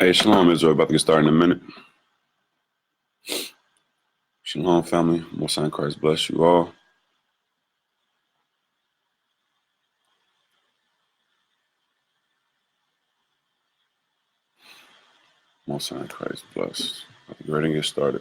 Hey, Shalom, Israel. About to get started in a minute. Shalom, family. Most High in Christ bless you all. Most High in Christ bless. About to get ready and get started.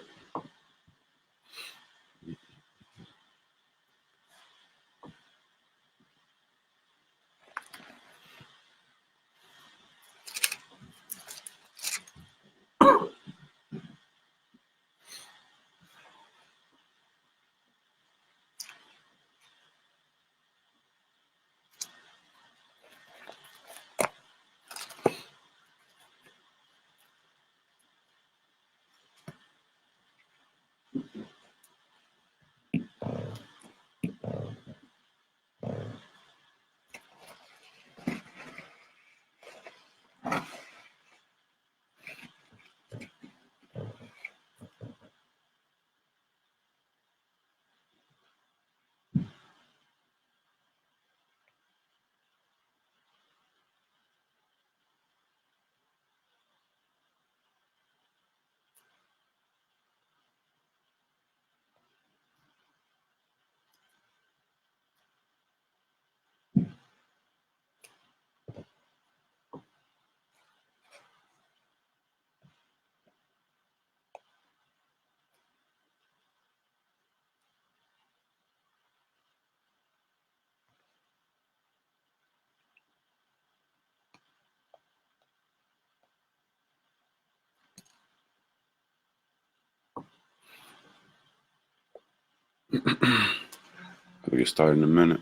About to get started in a minute.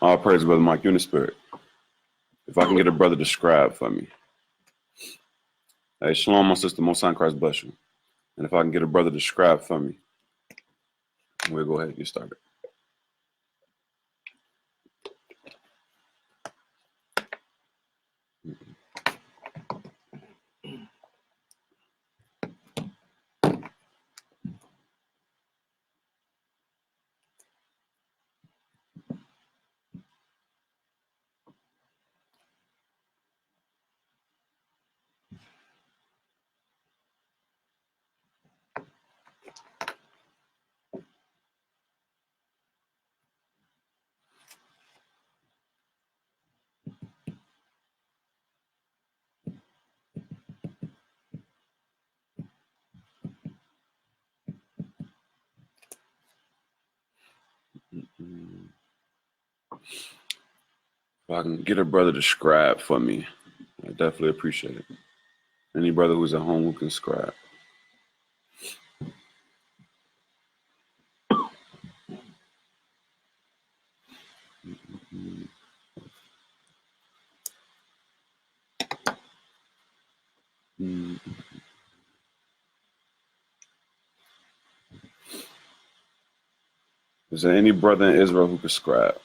All praise, Brother Mike. You in the spirit. If I can get a brother to scribe for me. Hey, Shalom, my sister. Most High in Christ bless you. And if I can get a brother to scribe for me, we'll go ahead and get started. If I can get a brother to scribe for me, I definitely appreciate it. Any brother who's at home who can scribe. Is there any brother in Israel who can scribe?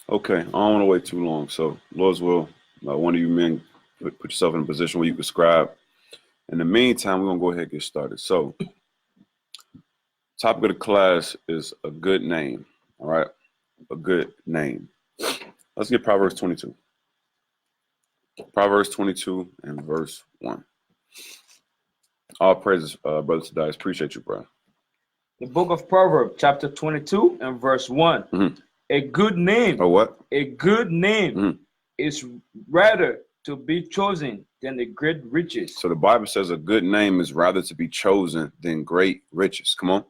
Okay, I don't want to wait too long. So, Lord's will, one of you men put yourself in a position where you can scribe. In the meantime, we're going to go ahead and get started. So, topic of the class is a good name. All right, a good name. Let's get Proverbs 22. Proverbs 22 and verse 1. All praises, Brother Sadias. Appreciate you, bro. The book of Proverbs, chapter 22 and verse 1. Mm-hmm. A good name. Oh, what? A good name is rather to be chosen than the great riches. So the Bible says a good name is rather to be chosen than great riches. Come on.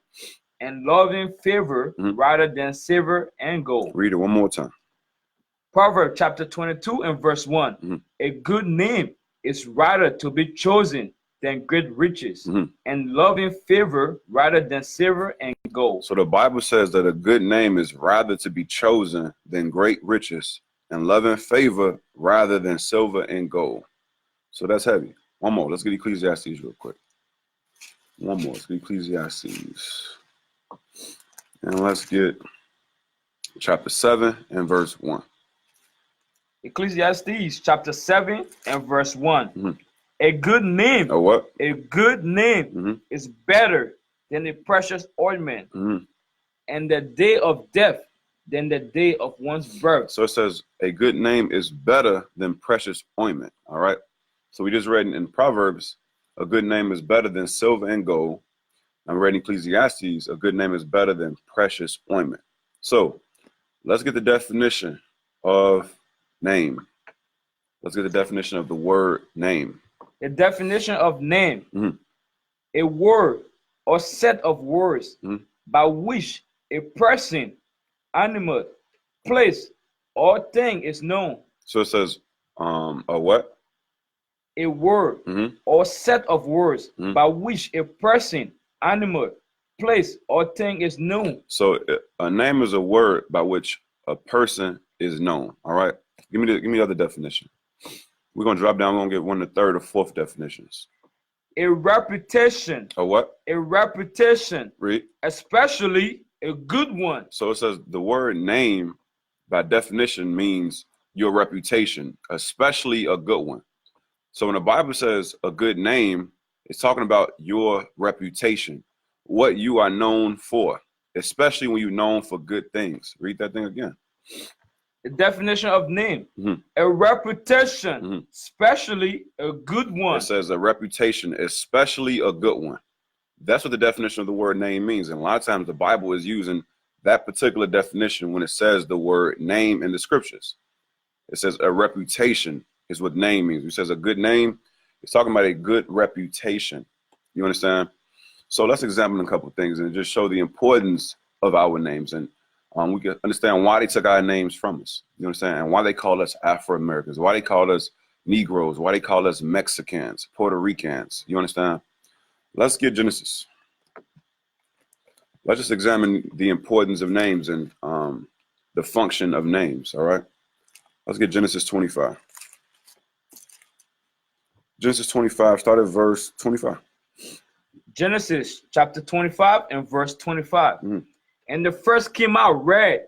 And loving favor rather than silver and gold. Read it one more time. Proverbs chapter 22 and verse 1. A good name is rather to be chosen than great riches, and loving favor rather than silver and gold. So the Bible says that a good name is rather to be chosen than great riches, and loving favor rather than silver and gold. So that's heavy. One more. Let's get Ecclesiastes real quick. One more. Let's get Ecclesiastes. And let's get chapter 7 and verse 1. Ecclesiastes chapter 7 and verse 1. Mm-hmm. A good name. A what? A good name is better than a precious ointment, and the day of death than the day of one's birth. So it says a good name is better than precious ointment. All right. So we just read in Proverbs, a good name is better than silver and gold. I'm reading Ecclesiastes, a good name is better than precious ointment. So let's get the definition of name. Let's get the definition of the word name. The definition of name, a word or set of words by which a person, animal, place, or thing is known. So it says a what? A word or set of words by which a person, animal, place, or thing is known. So a name is a word by which a person is known. All right. Give me the other definition. We're gonna drop down. We're gonna get one, the third or fourth definitions. A reputation. A what? A reputation. Read. Especially a good one. So it says the word name, by definition, means your reputation, especially a good one. So when the Bible says a good name, it's talking about your reputation, what you are known for, especially when you're known for good things. Read that thing again. The definition of name, a reputation, especially a good one. It says a reputation, especially a good one. That's what the definition of the word name means. And a lot of times the Bible is using that particular definition when it says the word name in the scriptures. It says a reputation is what name means. It says a good name, it's talking about a good reputation. You understand? So let's examine a couple of things and just show the importance of our names. And we can understand why they took our names from us. You understand? And why they call us Afro-Americans, why they call us Negroes, why they call us Mexicans, Puerto Ricans. You understand? Let's get Genesis. Let's just examine the importance of names and the function of names. All right. Let's get Genesis 25. Genesis 25, start at verse 25. Genesis chapter 25 and verse 25. And the first came out red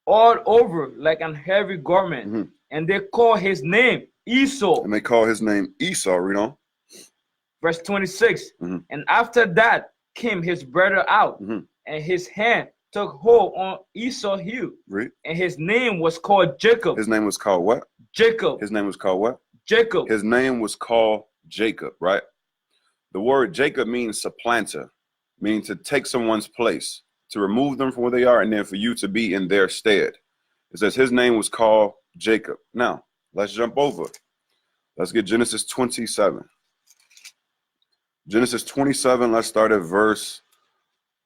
all over like an heavy garment. And they call his name Esau. And they call his name Esau. Read on. Verse 26. And after that came his brother out, and his hand took hold on Esau's heel. Read. And his name was called Jacob. His name was called what? Jacob. His name was called what? Jacob. His name was called Jacob, right? The word Jacob means supplanter, meaning to take someone's place, to remove them from where they are, and then for you to be in their stead. It says his name was called Jacob. Now, let's jump over. Let's get Genesis 27. Genesis 27, let's start at verse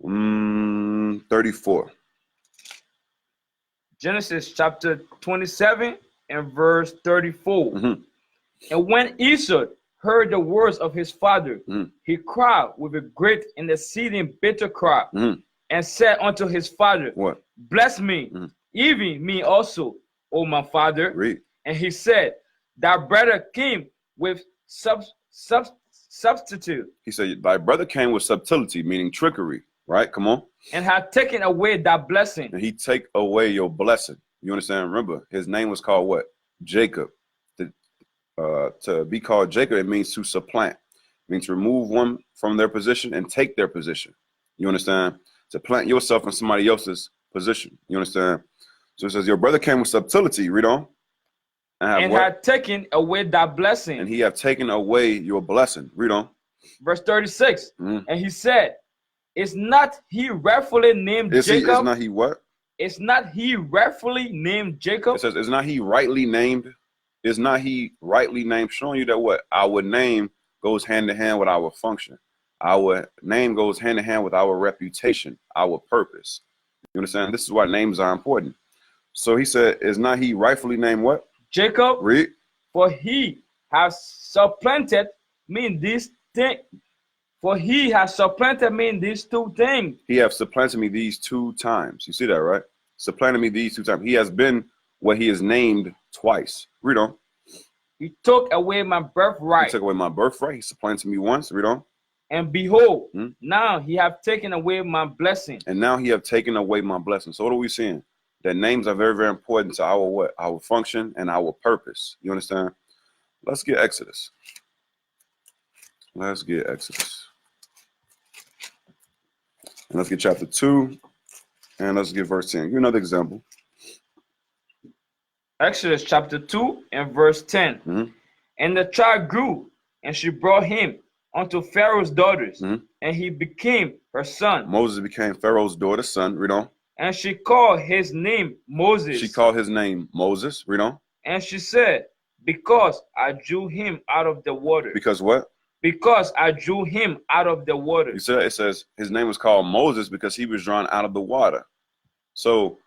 34. Genesis chapter 27 and verse 34. And when Esau heard the words of his father, he cried with a great and exceeding bitter cry, and said unto his father, What? Bless me, even me also, O my father. Read. And he said, Thy brother came with substitute. He said, thy brother came with subtlety, meaning trickery, right? Come on. And had taken away thy blessing. And he take away your blessing. You understand? Remember, his name was called what? Jacob. To be called Jacob, it means to supplant. It means to remove one from their position and take their position. You understand? To plant yourself in somebody else's position. You understand? So it says, your brother came with subtlety. Read on. And had taken away thy blessing. And he have taken away your blessing. Read on. Verse 36. And he said, Is not he rightfully named Jacob? Is not he what? Is not he rightfully named Jacob? It says, is not he rightly named? Is not he rightly named? Showing you that what? Our name goes hand in hand with our function. Our name goes hand in hand with our reputation, our purpose. You understand? This is why names are important. So he said, is not he rightfully named what? Jacob. Read. For he has supplanted me in these things. For he has supplanted me in these two things. He has supplanted me these two times. You see that, right? Supplanted me these two times. He has been what he is named twice. Read on. He took away my birthright. He took away my birthright. He supplanted me once. Read on. And behold, now he have taken away my blessing. And now he have taken away my blessing. So what are we seeing? That names are very, very important to our what? Our function and our purpose. You understand? Let's get Exodus. Let's get Exodus. And let's get chapter 2. And let's get verse 10. Give another example. Exodus chapter 2 and verse 10. And the child grew, and she brought him unto Pharaoh's daughters, and he became her son. Moses became Pharaoh's daughter's son. Read on. And she called his name Moses. She called his name Moses. Read on. And she said, because I drew him out of the water. Because what? Because I drew him out of the water. You said it says his name was called Moses because he was drawn out of the water. So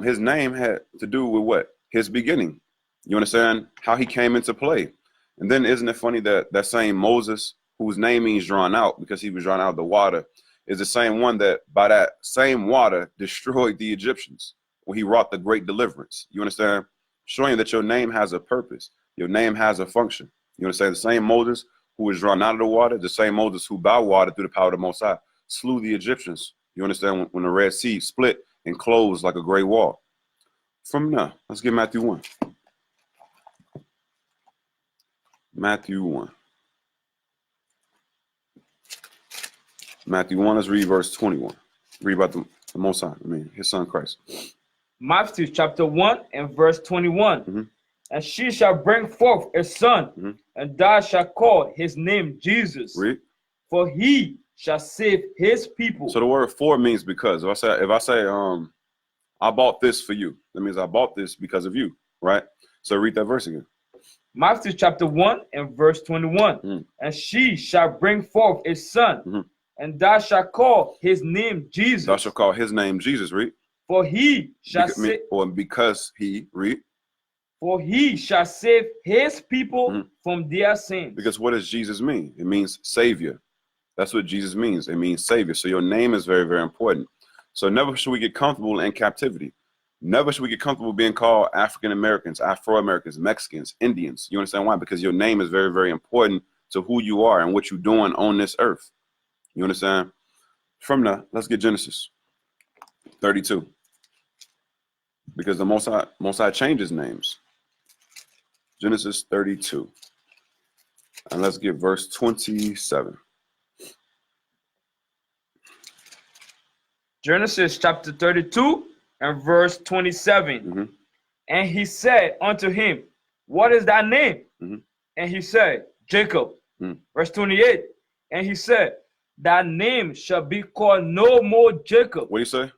his name had to do with what? His beginning. You understand how he came into play. And then isn't it funny that that same Moses, whose name means drawn out because he was drawn out of the water, is the same one that by that same water destroyed the Egyptians when he wrought the great deliverance. You understand? Showing that your name has a purpose. Your name has a function. You understand? The same Moses who was drawn out of the water, the same Moses who by water through the power of the Most High slew the Egyptians. You understand? When the Red Sea split and closed like a great wall. From now, let's get Matthew 1. Matthew 1. Matthew 1, let's read verse 21. Read about the Most High, his son Christ. Matthew chapter 1 and verse 21. And she shall bring forth a son, and thou shalt call his name Jesus. Read. For he shall save his people. So the word for means because. If I say I bought this for you, that means I bought this because of you, right? So read that verse again. Matthew chapter 1 and verse 21. And she shall bring forth a son, and thou shalt call his name Jesus. Thou shalt call his name Jesus, read. For he shall save. Or because he, read. For he shall save his people from their sins. Because what does Jesus mean? It means savior. That's what Jesus means. It means savior. So your name is very, very important. So never should we get comfortable in captivity. Never should we get comfortable being called African Americans, Afro-Americans, Mexicans, Indians. You understand why? Because your name is very, very important to who you are and what you're doing on this earth. You understand? From there, let's get Genesis 32. Because the Most High changes names. Genesis 32. And let's get verse 27. Genesis chapter 32 and verse 27. And he said unto him, what is thy name? And he said, Jacob. Verse 28. And he said, thy name shall be called no more Jacob. What do you say?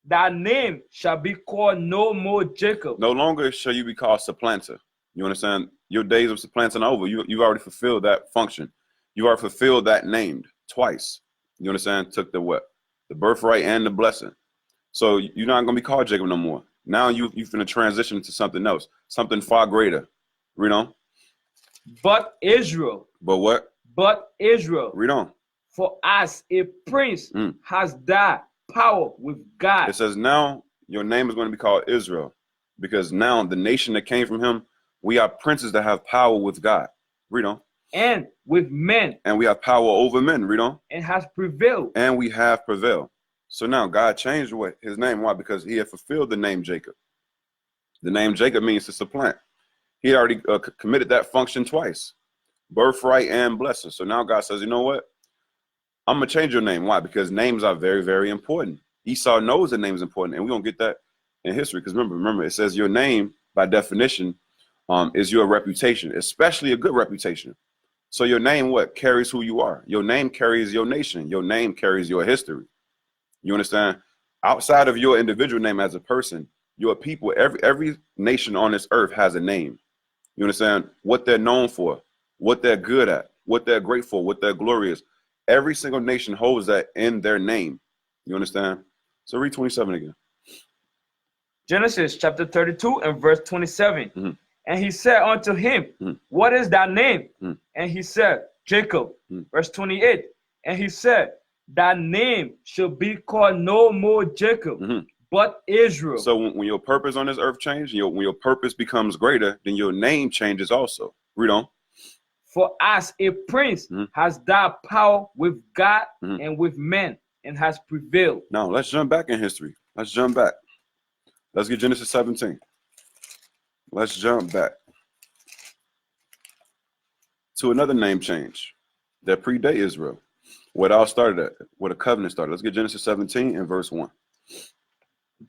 Thy name shall be called no more Jacob. No longer shall you be called supplanter. You understand? Your days of supplanting are over. You've already fulfilled that function. You already fulfilled that named twice. You understand? Took the what? The birthright and the blessing. So you're not going to be called Jacob no more. Now you're going to transition to something else, something far greater. Read on. But Israel. But what? But Israel. Read on. For as a prince has that power with God. It says now your name is going to be called Israel, because now the nation that came from him, we are princes that have power with God. Read on. And with men. And we have power over men. Read on. And has prevailed. And we have prevailed. So now God changed what his name. Why? Because he had fulfilled the name Jacob. The name Jacob means to supplant. He had already committed that function twice. Birthright and blessing. So now God says, you know what? I'm going to change your name. Why? Because names are very, very important. Esau knows that name is important, and we're going to get that in history. Because remember, it says your name, by definition, is your reputation, especially a good reputation. So your name, what? Carries who you are. Your name carries your nation. Your name carries your history. You understand? Outside of your individual name as a person, your people, every nation on this earth has a name. You understand? What they're known for, what they're good at, what they're great for, what their glory is. Every single nation holds that in their name. You understand? So read 27 again. Genesis chapter 32 and verse 27. And he said unto him, what is thy name? And he said, Jacob. Verse 28. And he said, thy name shall be called no more Jacob, but Israel. So when your purpose on this earth changes, when your purpose becomes greater, then your name changes also. Read on. For as a prince has thou power with God and with men, and has prevailed. Now, let's jump back in history. Let's jump back. Let's get Genesis 17. Let's jump back to another name change that predate Israel. What all started at, where the covenant started. Let's get Genesis 17 and verse 1.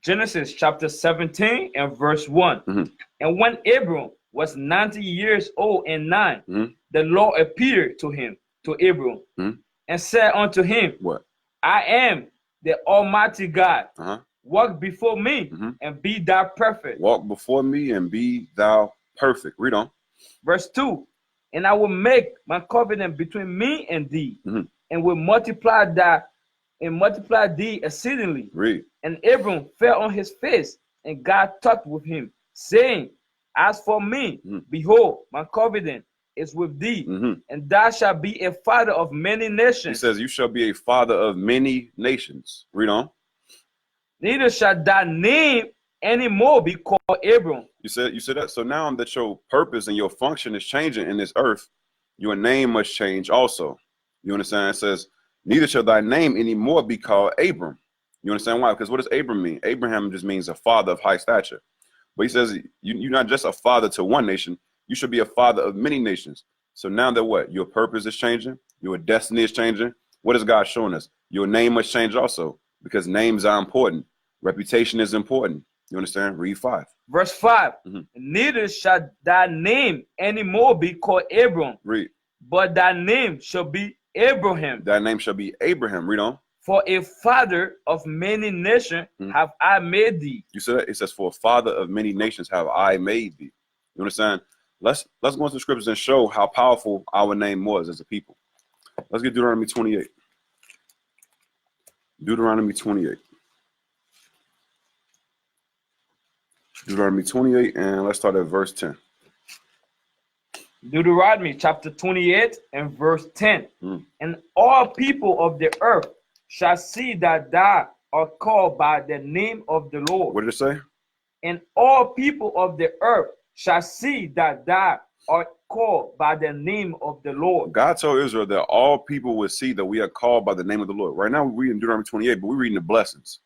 Genesis chapter 17 and verse 1. And when Abram was 90 years old and 9, the Lord appeared to him, to Abram, and said unto him, What? I am the Almighty God. Walk before me and be thou perfect. Walk before me and be thou perfect. Read on. Verse 2. And I will make my covenant between me and thee, and will multiply thee exceedingly. Read. And Abram fell on his face, and God talked with him, saying, As for me, behold, my covenant is with thee, and thou shalt be a father of many nations. He says, you shall be a father of many nations. Read on. Neither shall thy name anymore be called Abram. You said that. So now that your purpose and your function is changing in this earth, your name must change also. You understand? It says, neither shall thy name anymore be called Abram. You understand why? Because what does Abram mean? Abraham just means a father of high stature. But he says, you're not just a father to one nation, you should be a father of many nations. So now that what? Your purpose is changing, your destiny is changing. What is God showing us? Your name must change also, because names are important. Reputation is important. You understand? Read 5. Verse 5. Neither shall thy name anymore be called Abram. Read. But thy name shall be Abraham. Thy name shall be Abraham. Read on. For a father of many nations have I made thee. You said that? It says, for a father of many nations have I made thee. You understand? Let's go into the scriptures and show how powerful our name was as a people. Let's get Deuteronomy 28. Deuteronomy 28. Deuteronomy 28, and let's start at verse 10. Deuteronomy chapter 28 and verse 10. And all people of the earth shall see that thou art called by the name of the Lord. What did it say? And all people of the earth shall see that thou art called by the name of the Lord. God told Israel that all people would see that we are called by the name of the Lord. Right now we're reading Deuteronomy 28, but we're reading the blessings.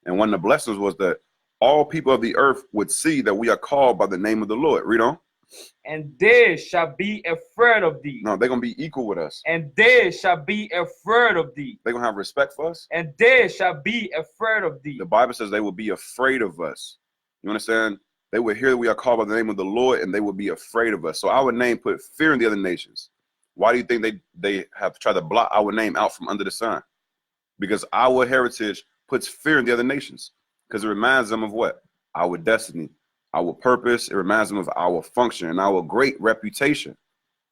And one of the blessings was that all people of the earth would see that we are called by the name of the Lord. Read on. And they shall be afraid of thee. No, they're going to be equal with us. And they shall be afraid of thee. They're going to have respect for us. And they shall be afraid of thee. The Bible says they will be afraid of us. You understand? They will hear that we are called by the name of the Lord, and they will be afraid of us. So our name put fear in the other nations. Why do you think they have tried to block our name out from under the sun? Because our heritage puts fear in the other nations. Because it reminds them of what? Our destiny, our purpose. It reminds them of our function and our great reputation.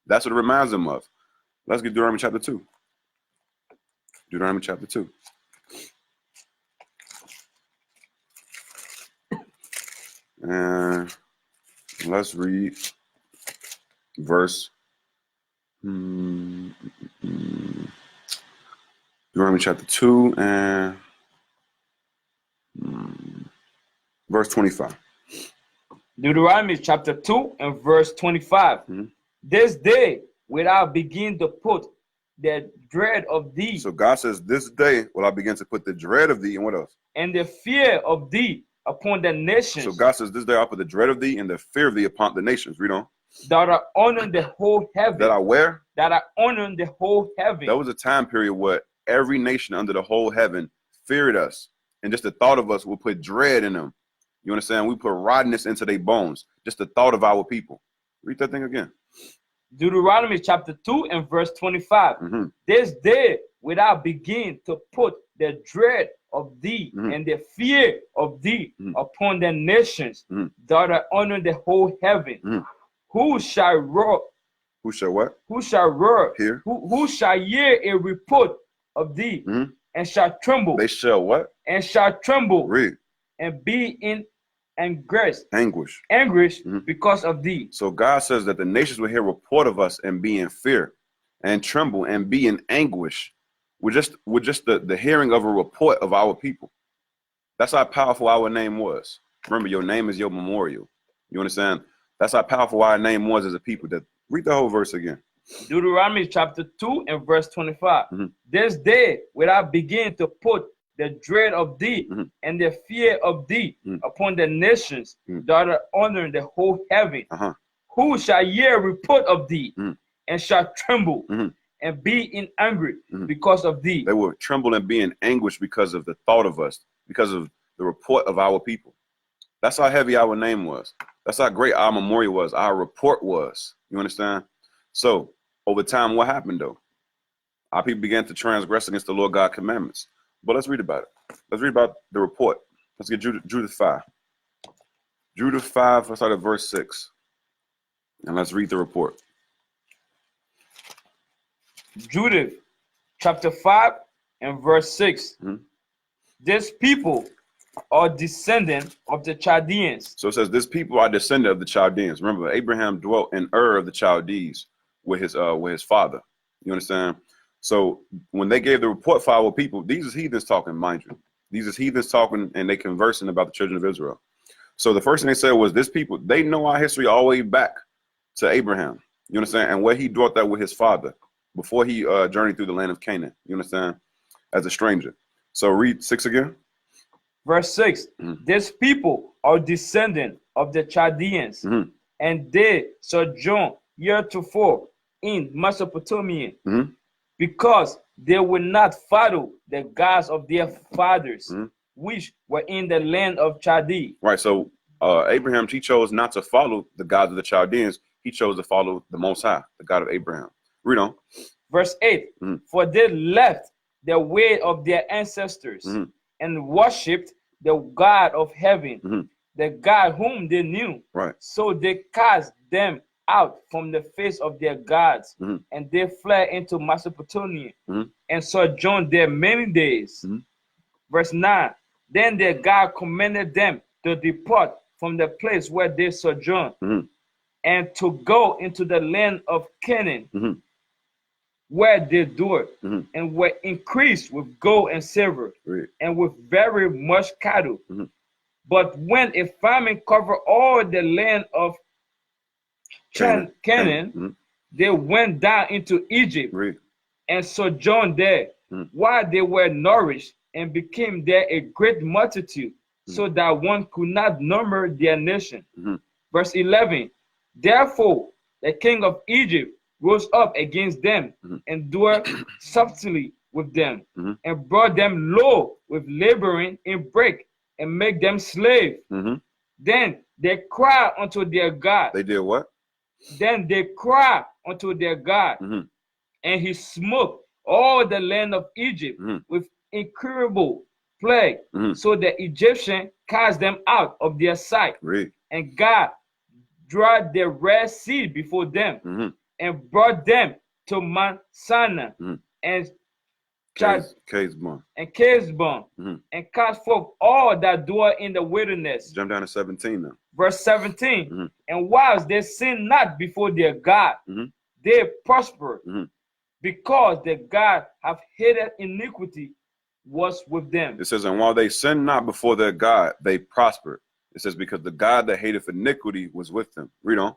That's what it reminds them of. Let's get Deuteronomy chapter 2. Deuteronomy chapter 2. And let's read verse Deuteronomy chapter 2 and verse 25. Deuteronomy chapter 2 and verse 25. This day will I begin to put the dread of thee. So God says, this day will I begin to put the dread of thee, and what else? And the fear of thee upon the nations. So God says, this day I'll put the dread of thee and the fear of thee upon the nations. Read on. That are honoring the whole heaven. That I where? That are honoring the whole heaven. That was a time period where every nation under the whole heaven feared us. And just the thought of us will put dread in them. You understand? We put rottenness into their bones. Just the thought of our people. Read that thing again. Deuteronomy chapter 2 and verse 25. This day will I begin to put the dread of thee and the fear of thee upon the nations that are under the whole heaven. Who shall roar? Who shall what? Who shall roar? Hear? Who shall hear a report of thee and shall tremble? They shall what? And shall tremble. Read. And be in anguish because of thee. So God says that the nations will hear report of us and be in fear and tremble and be in anguish with just the hearing of a report of our people. That's how powerful our name was. Remember, your name is your memorial. You understand? That's how powerful our name was as a people. That read the whole verse again. Deuteronomy chapter 2 and verse 25. This day will I begin to put the dread of thee and the fear of thee upon the nations that are under the whole heaven. Who shall hear report of thee and shall tremble and be in anger because of thee? They will tremble and be in anguish because of the thought of us, because of the report of our people. That's how heavy our name was. That's how great our memorial was, our report was. You understand? So over time, what happened though? Our people began to transgress against the Lord God commandments. But let's read about it. Let's read about the report. Let's get Judith 5. Judith 5, let's start at verse 6. And let's read the report. Judith chapter 5 and verse 6. This people are descendant of the Chaldeans. So it says, this people are descendant of the Chaldeans. Remember, Abraham dwelt in Ur of the Chaldees with his father. You understand? So when they gave the report for our people, these is heathens talking, mind you. These is heathens talking, and they conversing about the children of Israel. So the first thing they said was, this people, they know our history all the way back to Abraham. You understand? And where he dwelt that with his father before he journeyed through the land of Canaan. You understand? As a stranger. So read 6 again. Verse 6. This people are descendant of the Chaldeans, and they sojourn heretofore in Mesopotamia, because they will not follow the gods of their fathers, which were in the land of Chaldee. Right. So Abraham, he chose not to follow the gods of the Chaldeans. He chose to follow the Most High, the God of Abraham. Read on. Verse 8. For they left the way of their ancestors and worshipped the God of heaven, the God whom they knew. Right. So they cast them out from the face of their gods, and they fled into Mesopotamia and sojourned there many days. Verse 9. Then their God commanded them to depart from the place where they sojourned and to go into the land of Canaan, where they dwelt, and were increased with gold and silver, and with very much cattle. But when a famine covered all the land of Canaan, they went down into Egypt and sojourned there, while they were nourished and became there a great multitude, so that one could not number their nation. Verse 11. Therefore the king of Egypt rose up against them and dwelt subtly with them, and brought them low with laboring in break, and make them slave. Then they cried unto their God. They did what? Then they cried unto their God, and he smote all the land of Egypt with incurable plague, so the Egyptian cast them out of their sight. And God dried the Red Sea before them, and brought them to Mount Sinai and Casebon, and cast forth all that dwell in the wilderness. Jump down to 17 now. Verse 17. And whilst they sinned not before their God, they prospered, because the God hath hated iniquity was with them. It says, and while they sinned not before their God, they prospered. It says, because the God that hated iniquity was with them. Read on.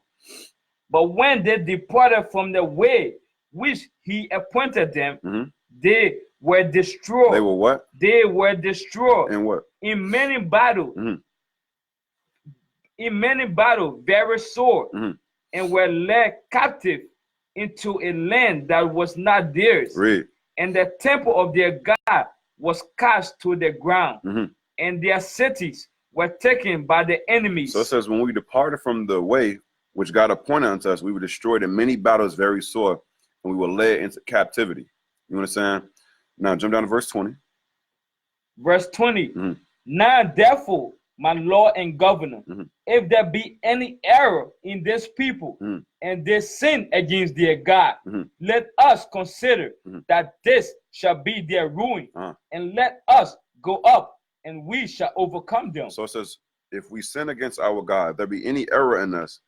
But when they departed from the way which he appointed them, they were destroyed. They were what? They were destroyed. In what? In many battles. In many battles, very sore, and were led captive into a land that was not theirs. Read. And the temple of their God was cast to the ground, and their cities were taken by the enemies. So it says, when we departed from the way which God appointed unto us, we were destroyed in many battles very sore, and we were led into captivity. You understand? Now jump down to verse 20. Verse 20. Now therefore, my Lord and Governor, if there be any error in this people, and they sin against their God, let us consider that this shall be their ruin, and let us go up, and we shall overcome them. So it says, if we sin against our God, if there be any error in us,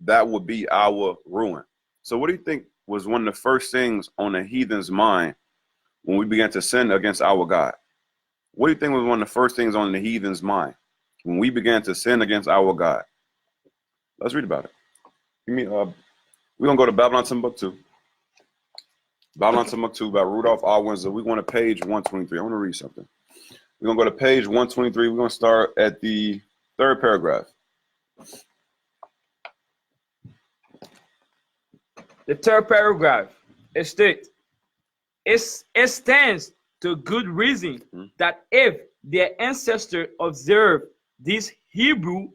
that would be our ruin. So what do you think was one of the first things on the heathen's mind when we began to sin against our God? What do you think was one of the first things on the heathen's mind when we began to sin against our God? Let's read about it. We're going to go to Babylon Timbuktu. Balan Timbuktu by Rudolph R. Windsor. We're going to page 123. I want to read something. We're going to go to page 123. We're going to start at the third paragraph. The third paragraph, it states, it stands to good reason that if their ancestors observed these Hebrew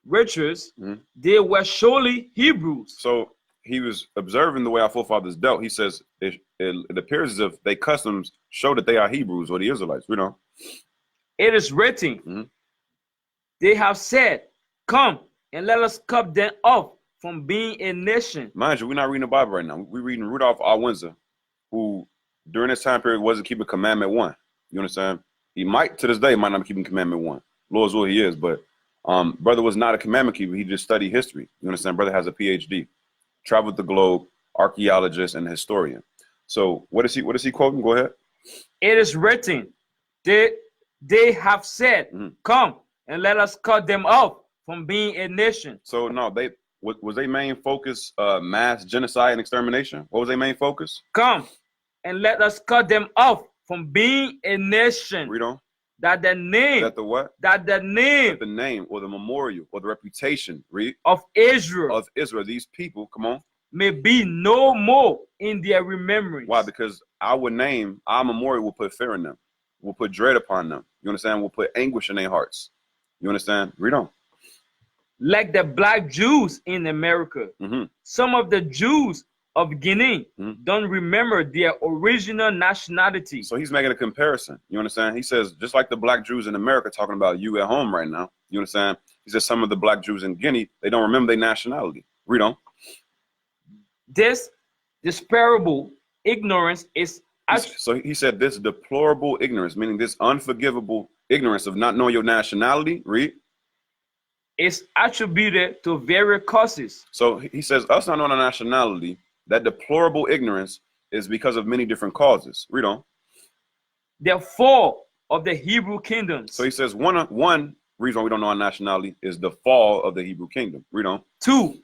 rituals, they were surely Hebrews. So he was observing the way our forefathers dealt. He says it appears as if their customs show that they are Hebrews or the Israelites. We know. It is written, they have said, come and let us cut them off from being a nation. Mind you, we're not reading the Bible right now. We're reading Rudolph R. Windsor, who during this time period wasn't keeping Commandment 1. You understand? He might, to this day, might not be keeping Commandment 1. Lord's will he is, but brother was not a commandment keeper. He just studied history. You understand? Brother has a PhD, traveled the globe, archaeologist and historian. So what is he quoting? Go ahead. It is written, they have said, come and let us cut them off from being a nation. So no, was their main focus mass genocide and extermination? What was their main focus? Come and let us cut them off from being a nation. Read on. That the name. That the what? That the name. That the name or the memorial or the reputation. Read. Of Israel. Of Israel. These people, come on. May be no more in their remembrance. Why? Because our name, our memorial will put fear in them. Will put dread upon them. You understand? Will put anguish in their hearts. You understand? Read on. Like the black Jews in America. Some of the Jews of Guinea don't remember their original nationality. So he's making a comparison. You understand? He says, just like the black Jews in America, talking about you at home right now. You understand? He says some of the black Jews in Guinea, they don't remember their nationality. Read on. This disparable ignorance is... So he said this deplorable ignorance, meaning this unforgivable ignorance of not knowing your nationality. Read. Is attributed to various causes. So he says us not knowing our nationality, that deplorable ignorance is because of many different causes. Read on. The fall of the Hebrew kingdoms. So he says one reason why we don't know our nationality is the fall of the Hebrew kingdom. Read on. 2,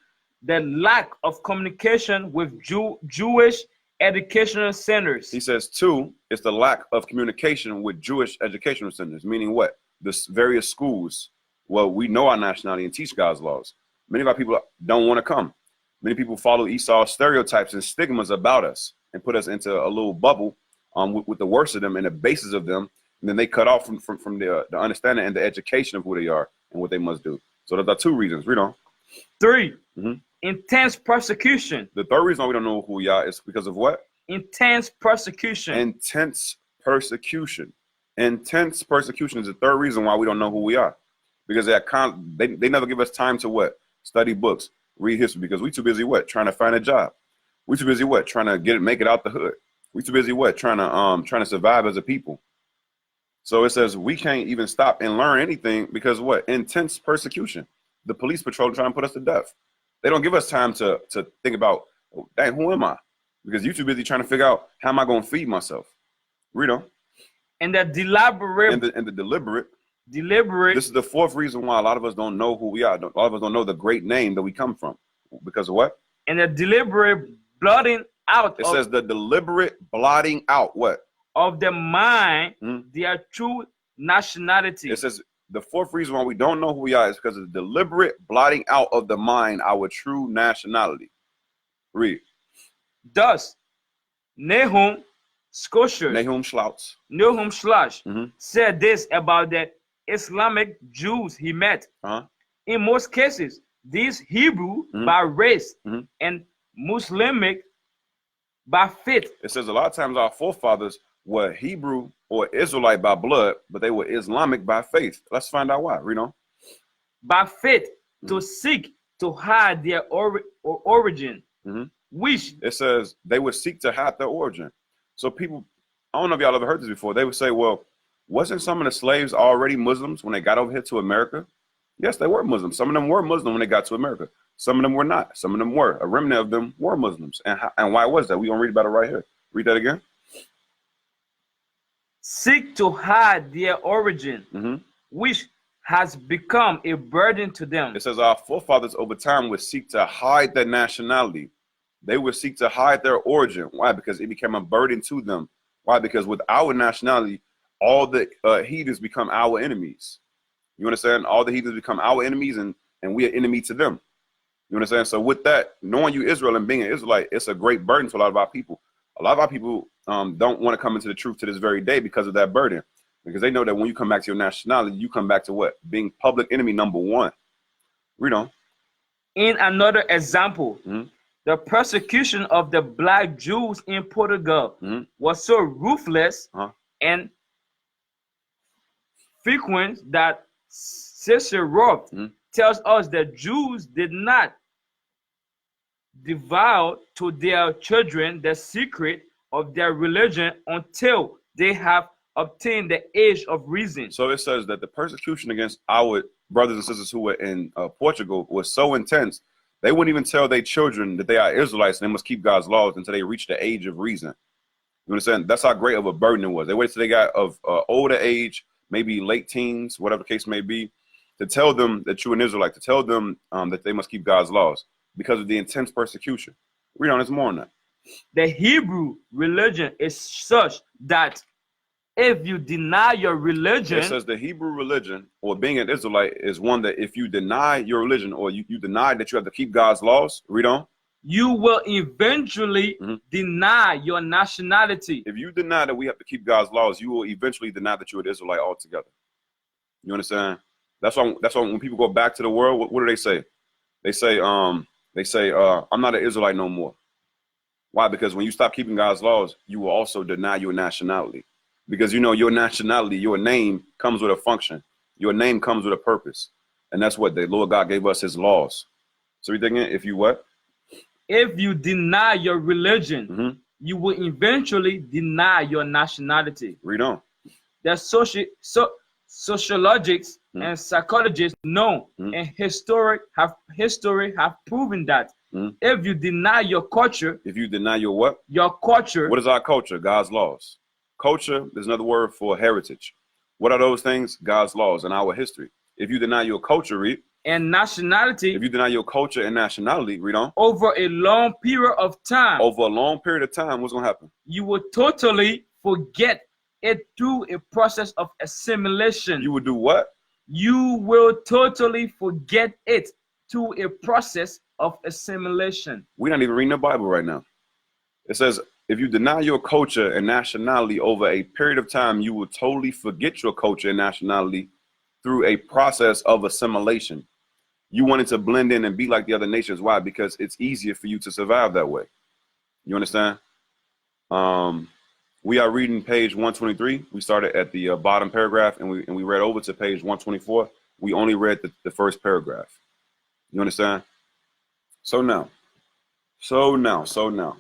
the lack of communication with Jewish educational centers. He says 2, it's the lack of communication with Jewish educational centers, meaning what? The various schools. Well, we know our nationality and teach God's laws. Many of our people don't want to come. Many people follow Esau's stereotypes and stigmas about us and put us into a little bubble with the worst of them and the basis of them. And then they cut off from the understanding and the education of who they are and what they must do. So those are 2 reasons. Read on. 3, intense persecution. The 3rd reason why we don't know who we are is because of what? Intense persecution. Intense persecution. Intense persecution is the 3rd reason why we don't know who we are. Because they never give us time to what? Study books, read history, because we too busy what? Trying to find a job. We too busy what? Trying to make it out the hood. We too busy what? Trying to survive as a people. So it says we can't even stop and learn anything because what? Intense persecution. The police patrol trying to put us to death. They don't give us time to think about, oh, dang, who am I? Because you too busy trying to figure out how am I going to feed myself. Read on. And the deliberate. And the deliberate. This is the 4th reason why a lot of us don't know who we are. A lot of us don't know the great name that we come from. Because of what? And the deliberate blotting out. It says the deliberate blotting out what? Of the mind, their true nationality. It says the 4th reason why we don't know who we are is because of the deliberate blotting out of the mind our true nationality. Read. Thus, Nahum Scotius, Nahum Schlouts, said this about the Islamic Jews he met. In most cases, these Hebrew by race and Muslimic by faith. It says a lot of times our forefathers were Hebrew or Israelite by blood, but they were Islamic by faith. Let's find out why. Read on. By faith, to seek to hide their origin, which it says they would seek to hide their origin. So people, I don't know if y'all ever heard this before. They would say, well, wasn't some of the slaves already Muslims when they got over here to America? Yes, they were Muslims. Some of them were Muslim when they got to America. Some of them were not. Some of them were. A remnant of them were Muslims. And why was that? We're going to read about it right here. Read that again. Seek to hide their origin, which has become a burden to them. It says our forefathers over time would seek to hide their nationality, they would seek to hide their origin. Why? Because it became a burden to them. Why? Because with our nationality, all the heathens become our enemies. You understand? All the heathens become our enemies, and we are enemy to them. You understand? So with that, knowing you Israel and being an Israelite, it's a great burden to a lot of our people. A lot of our people don't want to come into the truth to this very day because of that burden. Because they know that when you come back to your nationality, you come back to what? Being public enemy number one. Read on. In another example, the persecution of the black Jews in Portugal was so ruthless and frequent that Cicero tells us that Jews did not divulge to their children the secret of their religion until they have obtained the age of reason. So it says that the persecution against our brothers and sisters who were in Portugal was so intense, they wouldn't even tell their children that they are Israelites and they must keep God's laws until they reach the age of reason. You understand? That's how great of a burden it was. They waited till they got of older age, maybe late teens, whatever the case may be, to tell them that you're an Israelite, to tell them that they must keep God's laws because of the intense persecution. Read on, there's more on that. The Hebrew religion is such that if you deny your religion, it says the Hebrew religion, or being an Israelite, is one that if you deny your religion, or you deny that you have to keep God's laws, read on, you will eventually deny your nationality. If you deny that we have to keep God's laws, you will eventually deny that you're an Israelite altogether. You understand? That's why when people go back to the world, what do they say? They say, I'm not an Israelite no more. Why? Because when you stop keeping God's laws, you will also deny your nationality. Because you know your nationality, your name comes with a function. Your name comes with a purpose. And that's what the Lord God gave us, his laws. So you're thinking, if you what? If you deny your religion, you will eventually deny your nationality. Read on. The sociologists and psychologists know and history have proven that if you deny your culture, if you deny your what? Your culture. What is our culture? God's laws. Culture, there's another word for heritage. What are those things? God's laws and our history. If you deny your culture, read. And nationality. If you deny your culture and nationality, read on. Over a long period of time. Over a long period of time, what's going to happen? You will totally forget it through a process of assimilation. You will do what? You will totally forget it through a process of assimilation. We're not even reading the Bible right now. It says, if you deny your culture and nationality over a period of time, you will totally forget your culture and nationality through a process of assimilation. You wanted to blend in and be like the other nations. Why? Because it's easier for you to survive that way. You understand? We are reading page 123. We started at the bottom paragraph and we read over to page 124. We only read the first paragraph. You understand? So now,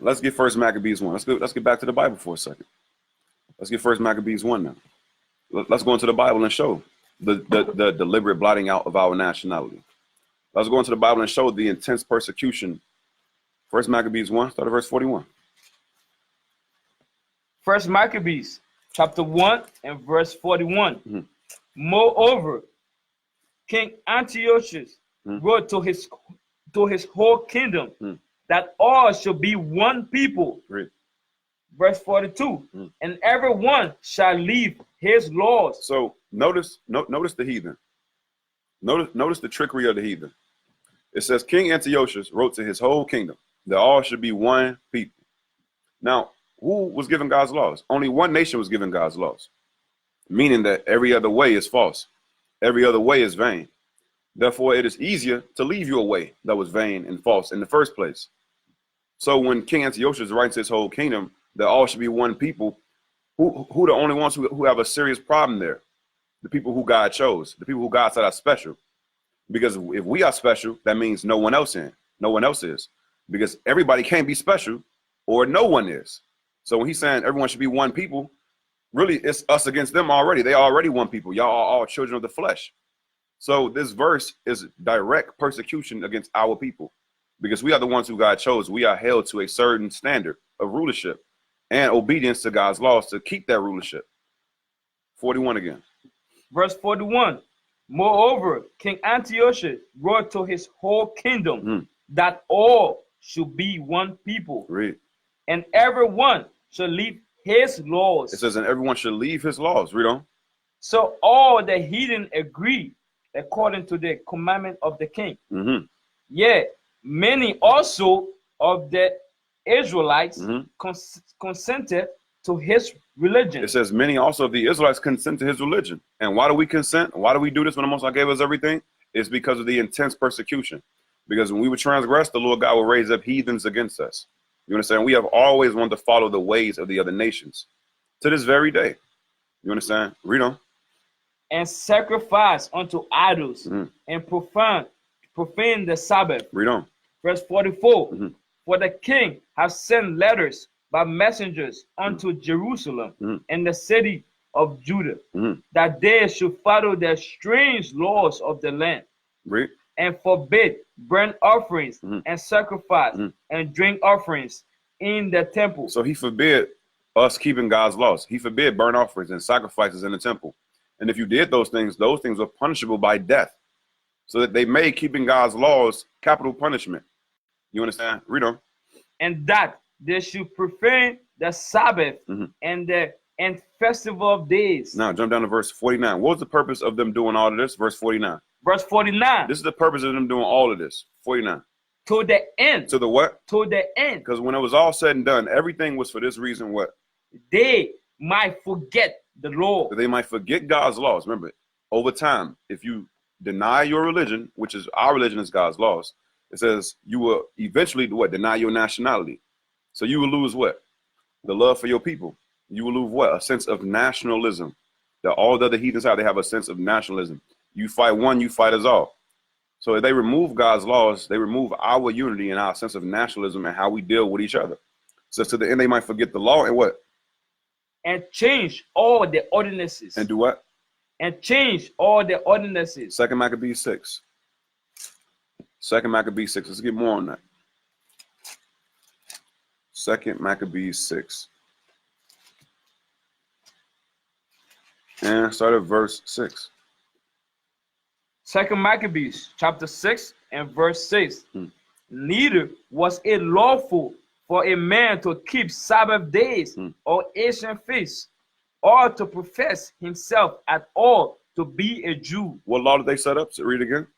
let's get First Maccabees 1. Let's get back to the Bible for a second. Let's get First Maccabees 1 now. Let's go into the Bible and show the deliberate blotting out of our nationality. Let's go into the Bible and show the intense persecution. First Maccabees 1, start at verse 41. First Maccabees chapter 1 and verse 41. Moreover, King Antiochus wrote to his whole kingdom that all should be one people. Verse 42. And everyone shall leave his laws. So notice the heathen. Notice the trickery of the heathen. It says King Antiochus wrote to his whole kingdom that all should be one people. Now, who was given God's laws? Only one nation was given God's laws, meaning that every other way is false. Every other way is vain. Therefore, it is easier to leave you a way that was vain and false in the first place. So when King Antiochus writes his whole kingdom that all should be one people, who are the only ones who have a serious problem there? The people who God chose, the people who God said are special. Because if we are special, that means no one else is. Because everybody can't be special or no one is. So when he's saying everyone should be one people, really it's us against them already. They are already one people. Y'all are all children of the flesh. So this verse is direct persecution against our people. Because we are the ones who God chose. We are held to a certain standard of rulership and obedience to God's laws to keep that rulership. 41 again. Verse 41. Moreover, King Antiochus wrote to his whole kingdom that all should be one people, Read. and everyone should leave his laws. It says, and everyone should leave his laws. Read on. So all the heathen agree according to the commandment of the king. Mm-hmm. Yea, many also of the Israelites consented to his religion. It says, many also of the Israelites consent to his religion. And why do we consent? Why do we do this when the Most High gave us everything? It's because of the intense persecution. Because when we would transgress, the Lord God will raise up heathens against us. You understand? We have always wanted to follow the ways of the other nations to this very day. You understand? Read on. And sacrifice unto idols and profane the Sabbath. Read on. Verse 44. For the king has sent letters by messengers unto Jerusalem and the city of Judah, that they should follow the strange laws of the land. Read. And forbid burnt offerings and sacrifice and drink offerings in the temple. So he forbid us keeping God's laws. He forbid burnt offerings and sacrifices in the temple. And if you did those things were punishable by death. So that they made keeping God's laws capital punishment. You understand? Read on. And that they should profane the Sabbath and festival of days. Now jump down to verse 49. What was the purpose of them doing all of this? Verse 49. Verse 49. This is the purpose of them doing all of this. 49. To the end. To the what? To the end. Because when it was all said and done, everything was for this reason. What? They might forget the law. That they might forget God's laws. Remember, over time, if you deny your religion, which is our religion is God's laws, it says you will eventually what? Deny your nationality. So you will lose what? The love for your people. You will lose what? A sense of nationalism. That all the other heathens have, they have a sense of nationalism. You fight one, you fight us all. So if they remove God's laws, they remove our unity and our sense of nationalism and how we deal with each other. So to the end, they might forget the law and what? And change all the ordinances. And do what? And change all the ordinances. 2 Maccabees 6. 2 Maccabees 6. Let's get more on that. 2 Maccabees 6. And start at verse 6. 2 Maccabees chapter 6 and verse 6. Neither was it lawful for a man to keep Sabbath days or ancient feasts, or to profess himself at all to be a Jew. What law did they set up? So read again.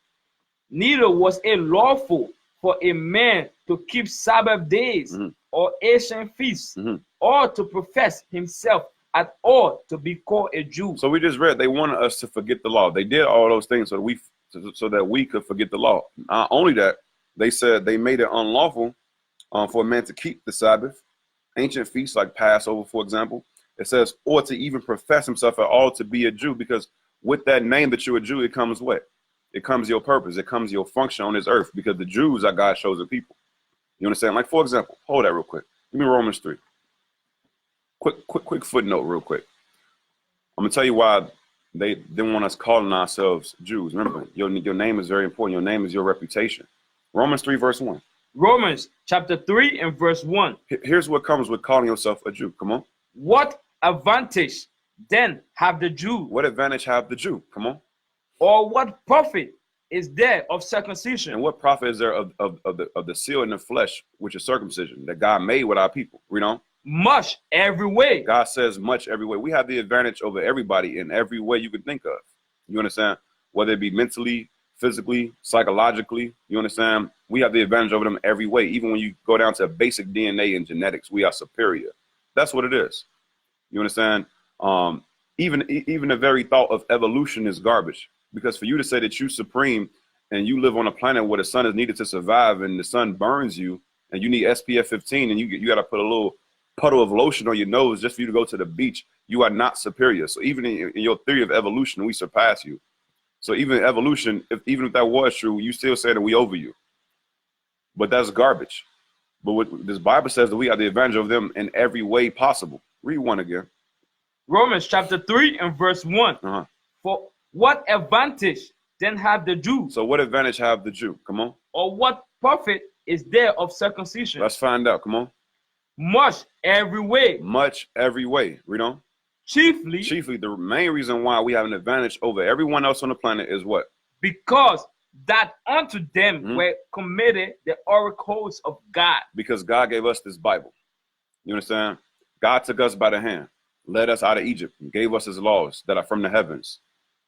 Neither was it lawful for a man to keep Sabbath days or ancient feasts, or to profess himself at all to be called a Jew. So we just read they wanted us to forget the law. They did all those things so that we could forget the law. Not only that, they said they made it unlawful for a man to keep the Sabbath, ancient feasts like Passover, for example. It says, or to even profess himself at all to be a Jew, because with that name that you're a Jew, it comes what? It comes your purpose. It comes your function on this earth, because the Jews are God's chosen people. You understand? Like, for example, hold that real quick. Give me Romans 3. Quick footnote real quick. I'm going to tell you why they didn't want us calling ourselves Jews. Remember, your name is very important. Your name is your reputation. Romans 3 verse 1. Romans chapter 3 and verse 1. Here's what comes with calling yourself a Jew. Come on. What advantage then have the Jew? What advantage have the Jew? Come on. Or what profit is there of circumcision? And what profit is there of the seal in the flesh, which is circumcision, that God made with our people? Read on. Much every way. God says much every way. We have the advantage over everybody in every way you could think of. You understand? Whether it be mentally, physically, psychologically, you understand? We have the advantage over them every way. Even when you go down to basic DNA and genetics, we are superior. That's what it is. You understand? Even the very thought of evolution is garbage, because for you to say that you're supreme and you live on a planet where the sun is needed to survive and the sun burns you and you need SPF 15 and you got to put a little puddle of lotion on your nose just for you to go to the beach, you are not superior. So even in your theory of evolution, we surpass you. So even in evolution, even if that was true, you still say that we over you. But that's garbage. But what this Bible says that we have the advantage of them in every way possible. Read one again. Romans chapter 3 and verse 1. For what advantage then have the Jew? So what advantage have the Jew? Come on. Or what profit is there of circumcision? Let's find out. Come on. Much every way. Much every way. Read on. Chiefly, the main reason why we have an advantage over everyone else on the planet is what? Because that unto them were committed the oracles of God. Because God gave us this Bible. You understand? God took us by the hand, led us out of Egypt, and gave us his laws that are from the heavens.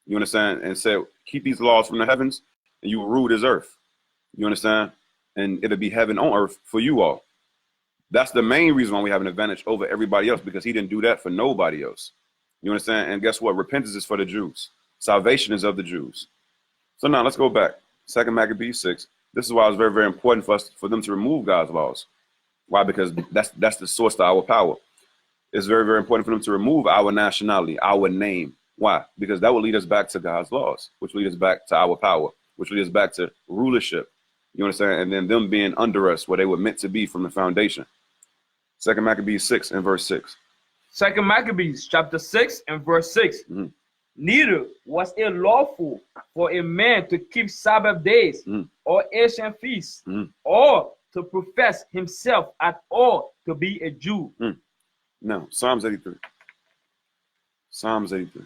You understand? And said, keep these laws from the heavens, and you will rule this earth. You understand? And it'll be heaven on earth for you all. That's the main reason why we have an advantage over everybody else, because he didn't do that for nobody else. You understand? And guess what? Repentance is for the Jews. Salvation is of the Jews. So now let's go back. 2 Maccabees 6. This is why it's very, very important for them to remove God's laws. Why? Because that's the source to our power. It's very, very important for them to remove our nationality, our name. Why? Because that will lead us back to God's laws, which will lead us back to our power, which will lead us back to rulership. You understand? And then them being under us where they were meant to be from the foundation. 2 Maccabees 6 and verse 6. 2 Maccabees chapter 6 and verse 6. Neither was it lawful for a man to keep Sabbath days or ancient feasts or to profess himself at all to be a Jew. Now, Psalms 83. Psalms 83.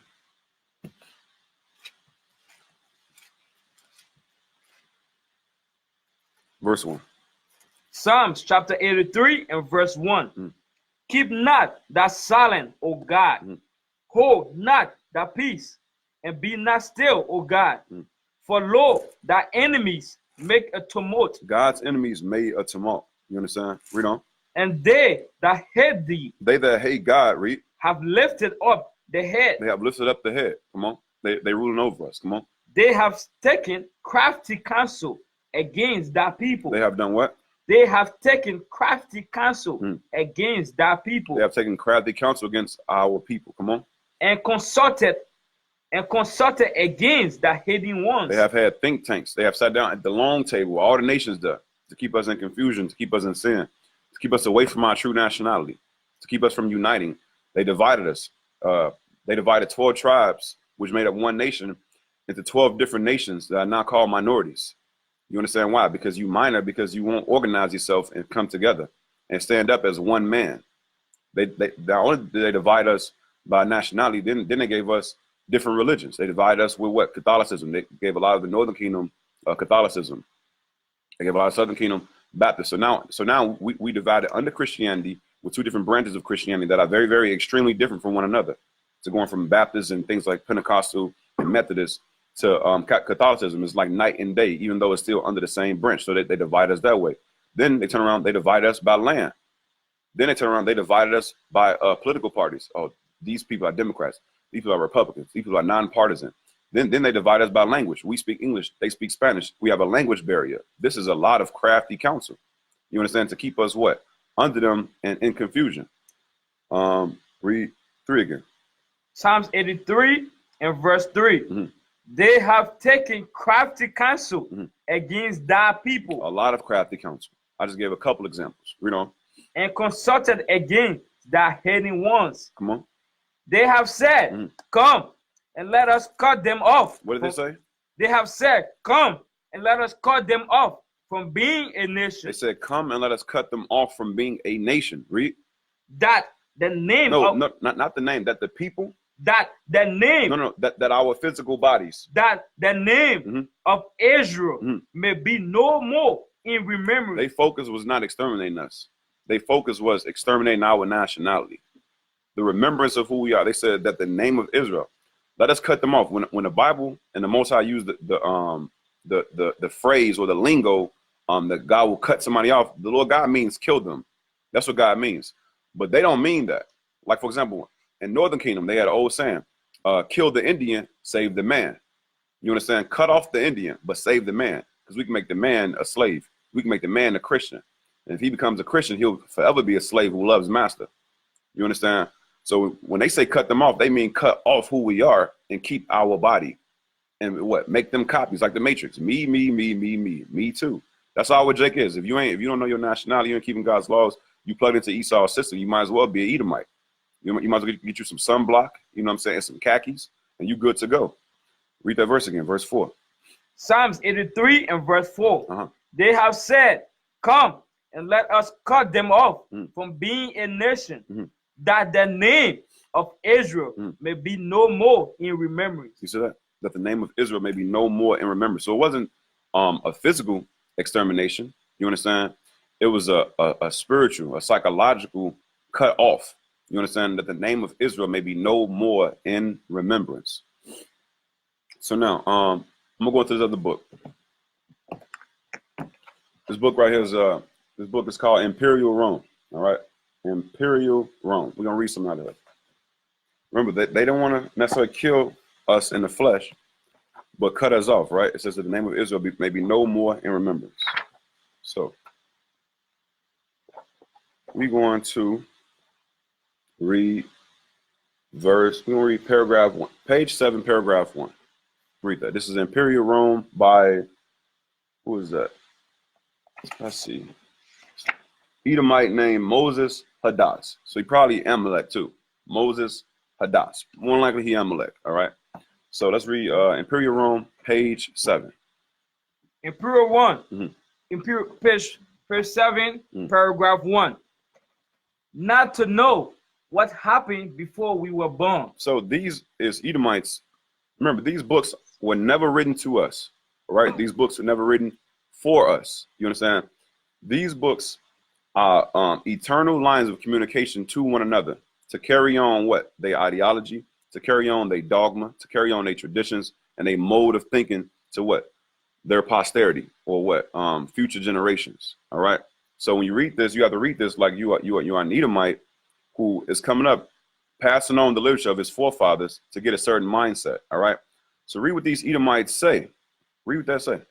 Verse 1. Psalms chapter 83 and verse 1. Keep not thy silence, O God. Hold not thy peace, and be not still, O God. For lo, thy enemies make a tumult. God's enemies made a tumult. You understand? Read on. And they that hate thee, they that hate God, read, have lifted up the head. They have lifted up the head. Come on. They ruling over us. Come on. They have taken crafty counsel against thy people. They have done what? They have taken crafty counsel against thy people. They have taken crafty counsel against our people. Come on. And consulted against the hidden ones. They have had think tanks. They have sat down at the long table, all the nations there, to keep us in confusion, to keep us in sin, to keep us away from our true nationality, to keep us from uniting. They divided us. They divided 12 tribes, which made up one nation, into 12 different nations that are now called minorities. You understand why? Because you minor, because you won't organize yourself and come together and stand up as one man. Not only did they divide us by nationality, then they gave us different religions. They divided us with what? Catholicism. They gave a lot of the Northern Kingdom Catholicism. They gave a lot of Southern Kingdom Baptist. So now we divided under Christianity with two different branches of Christianity that are very, very extremely different from one another. So going from Baptist and things like Pentecostal and Methodist to Catholicism is like night and day, even though it's still under the same branch. So they divide us that way. Then they turn around, they divide us by land. Then they turn around, they divided us by political parties. Oh, these people are Democrats. These people are Republicans. These people are nonpartisan. Then they divide us by language. We speak English. They speak Spanish. We have a language barrier. This is a lot of crafty counsel. You understand? To keep us what? Under them and in confusion. Read 3 again. Psalms 83 and verse 3. They have taken crafty counsel against thy people. A lot of crafty counsel. I just gave a couple examples. Read on. And consulted against thy hidden ones. Come on. They have said, come and let us cut them off. What did they say? They have said, come and let us cut them off from being a nation. They said, come and let us cut them off from being a nation. Read. That the name no, of... No, not the name. That the people... That the name... No, that our physical bodies... That the name of Israel may be no more in remembrance. Their focus was not exterminating us. Their focus was exterminating our nationality. The remembrance of who we are. They said that the name of Israel, let us cut them off. When the Bible and the Most High use the phrase or the lingo that God will cut somebody off, the Lord God means kill them. That's what God means. But they don't mean that. Like, for example, in Northern Kingdom, they had an old saying, kill the Indian, save the man. You understand? Cut off the Indian, but save the man. Because we can make the man a slave. We can make the man a Christian. And if he becomes a Christian, he'll forever be a slave who loves master. You understand? So when they say cut them off, they mean cut off who we are and keep our body. And what? Make them copies like the Matrix. Me too. That's all what Jake is. If you don't know your nationality, you ain't keeping God's laws, you plug into Esau's system, you might as well be an Edomite. You might as well get you some sunblock, you know what I'm saying, and some khakis, and you good to go. Read that verse again, verse 4. Psalms 83 and verse 4. They have said, come and let us cut them off from being a nation, that the name of Israel may be no more in remembrance. You see that? That the name of Israel may be no more in remembrance. So it wasn't a physical extermination. You understand? It was a spiritual, a psychological cut off. You understand that the name of Israel may be no more in remembrance. So now, I'm gonna go into this other book. This book right here is this book is called Imperial Rome. All right, Imperial Rome. We're gonna read some out of it. Remember, they don't want to necessarily kill us in the flesh, but cut us off. Right? It says that the name of Israel may be no more in remembrance. So we're going to read we're going to read paragraph 1, page 7, paragraph 1. Read that. This is Imperial Rome by, who is that? Let's see. Edomite named Moses Hadass. So he probably Amalek too. Moses Hadass. More than likely he Amalek. All right. So let's read Imperial Rome, page 7. Imperial 1. Mm-hmm. Imperial page 7, paragraph 1. Not to know what happened before we were born. So these is Edomites. Remember, these books were never written to us, right? These books were never written for us. You understand? These books are eternal lines of communication to one another to carry on what? Their ideology, to carry on their dogma, to carry on their traditions and their mode of thinking to what? Their posterity or what? Future generations. All right. So when you read this, you have to read this like you are an Edomite who is coming up, passing on the literature of his forefathers to get a certain mindset. All right. So read what these Edomites say. Read what they say.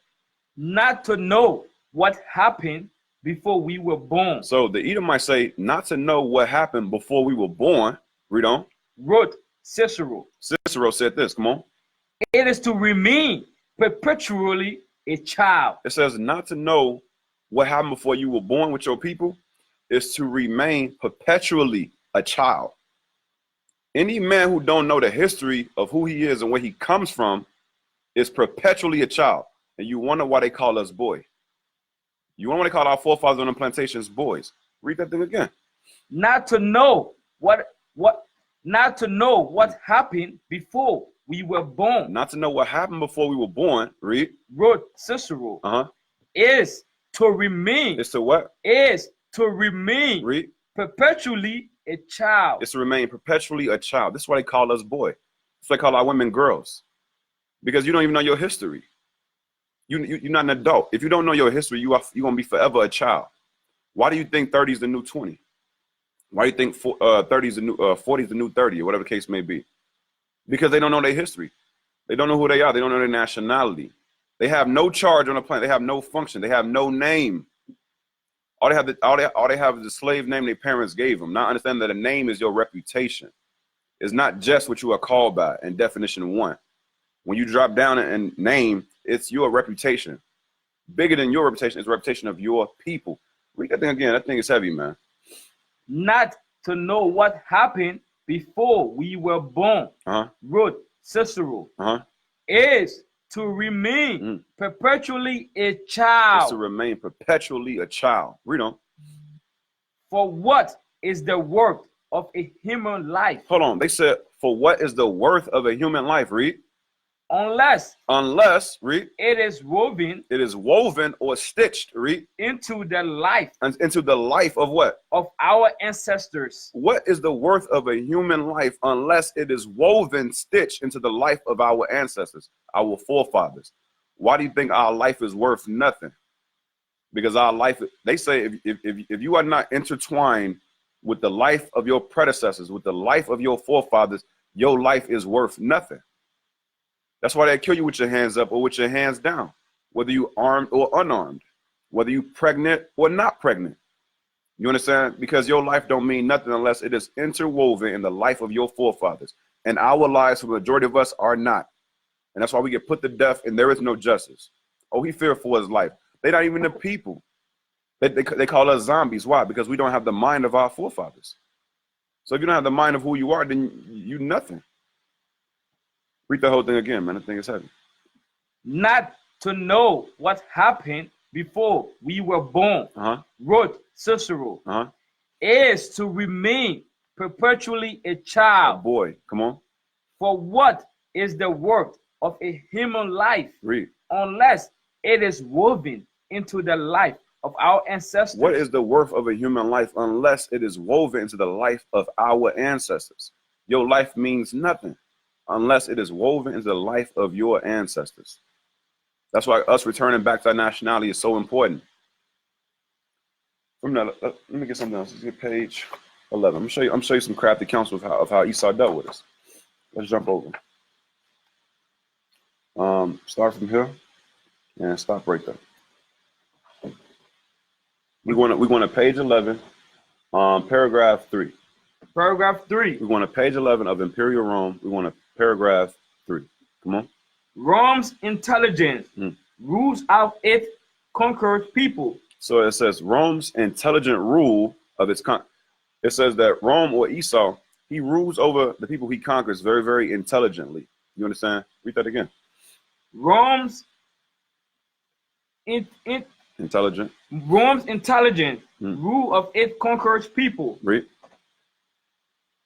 Not to know what happened before we were born. So the Edomites say not to know what happened before we were born. Read on. Wrote Cicero. Cicero said this. Come on. It is to remain perpetually a child. It says not to know what happened before you were born with your people is to remain perpetually a child. Any man who don't know the history of who he is and where he comes from is perpetually a child. And you wonder why they call us boy. You wonder why they call our forefathers on the plantations boys. Read that thing again. Not to know what happened before we were born. Not to know what happened before we were born. Read. Wrote Cicero. Is to remain. It's to what? Is to remain. Read. Perpetually a child. It's to remain perpetually a child. This is why they call us boy. That's why they call our women girls. Because you don't even know your history. You're not an adult. If you don't know your history, you're going to be forever a child. Why do you think 30 is the new 20? Why do you think 30 is the new 40 is the new 30 or whatever the case may be? Because they don't know their history. They don't know who they are. They don't know their nationality. They have no charge on the planet. They have no function. They have no name. All they have is the slave name their parents gave them. Not understanding that a name is your reputation. It's not just what you are called by in definition 1. When you drop down and name, it's your reputation. Bigger than your reputation is the reputation of your people. Read that thing again. That thing is heavy, man. Not to know what happened before we were born. Wrote Cicero. Is to remain perpetually a child. It's to remain perpetually a child. Read on. For what is the worth of a human life? Hold on. They said, for what is the worth of a human life? Read. Unless, read. It is woven or stitched, read. Into the life of what? Of our ancestors. What is the worth of a human life unless it is woven, stitched into the life of our ancestors, our forefathers? Why do you think our life is worth nothing? Because our life, they say, if you are not intertwined with the life of your predecessors, with the life of your forefathers, your life is worth nothing. That's why they kill you with your hands up or with your hands down, whether you armed or unarmed, whether you pregnant or not pregnant. You understand? Because your life don't mean nothing unless it is interwoven in the life of your forefathers. And our lives, for the majority of us, are not. And that's why we get put to death and there is no justice. Oh, he feared for his life. They're not even the people. They call us zombies. Why? Because we don't have the mind of our forefathers. So if you don't have the mind of who you are, then you nothing. Read the whole thing again, man. I think it's heavy. Not to know what happened before we were born, wrote Cicero, is to remain perpetually a child. A boy, come on. For what is the worth of a human life? Read. Unless it is woven into the life of our ancestors. What is the worth of a human life unless it is woven into the life of our ancestors? Your life means nothing unless it is woven into the life of your ancestors. That's why us returning back to our nationality is so important. From that, let me get something else. Let's get page 11. I'm gonna show you some crafty counsel of how Esau dealt with us. Let's jump over. Start from here and stop right there. We're going to page 11, paragraph 3. Paragraph 3. We're going to page 11 of Imperial Rome. We're going to paragraph 3. Come on. Rome's intelligence rules out its conquered people. So it says Rome's intelligent rule of its it says that Rome, or Esau, he rules over the people he conquers very, very intelligently. You understand? Read that again. Rome's intelligent rule of its conquered people. Read.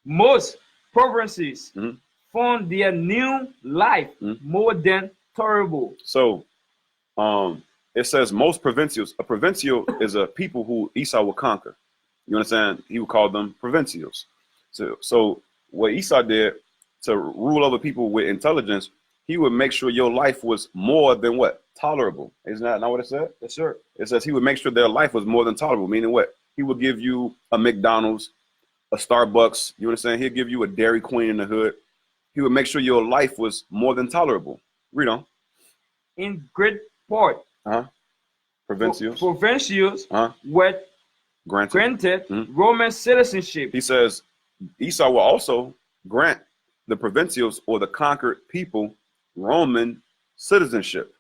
Most provinces found their new life more than tolerable. So it says most provincials. A provincial is a people who Esau will conquer. You understand? He would call them provincials. So what Esau did to rule over people with intelligence, he would make sure your life was more than what? Tolerable. Isn't that not what it said? Yes, sir. It says he would make sure their life was more than tolerable, meaning what? He would give you a McDonald's, a Starbucks. You understand? He'll give you a Dairy Queen in the hood. He would make sure your life was more than tolerable. Read on. In great part, provincials were granted Roman citizenship. He says Esau will also grant the provincials, or the conquered people, Roman citizenship.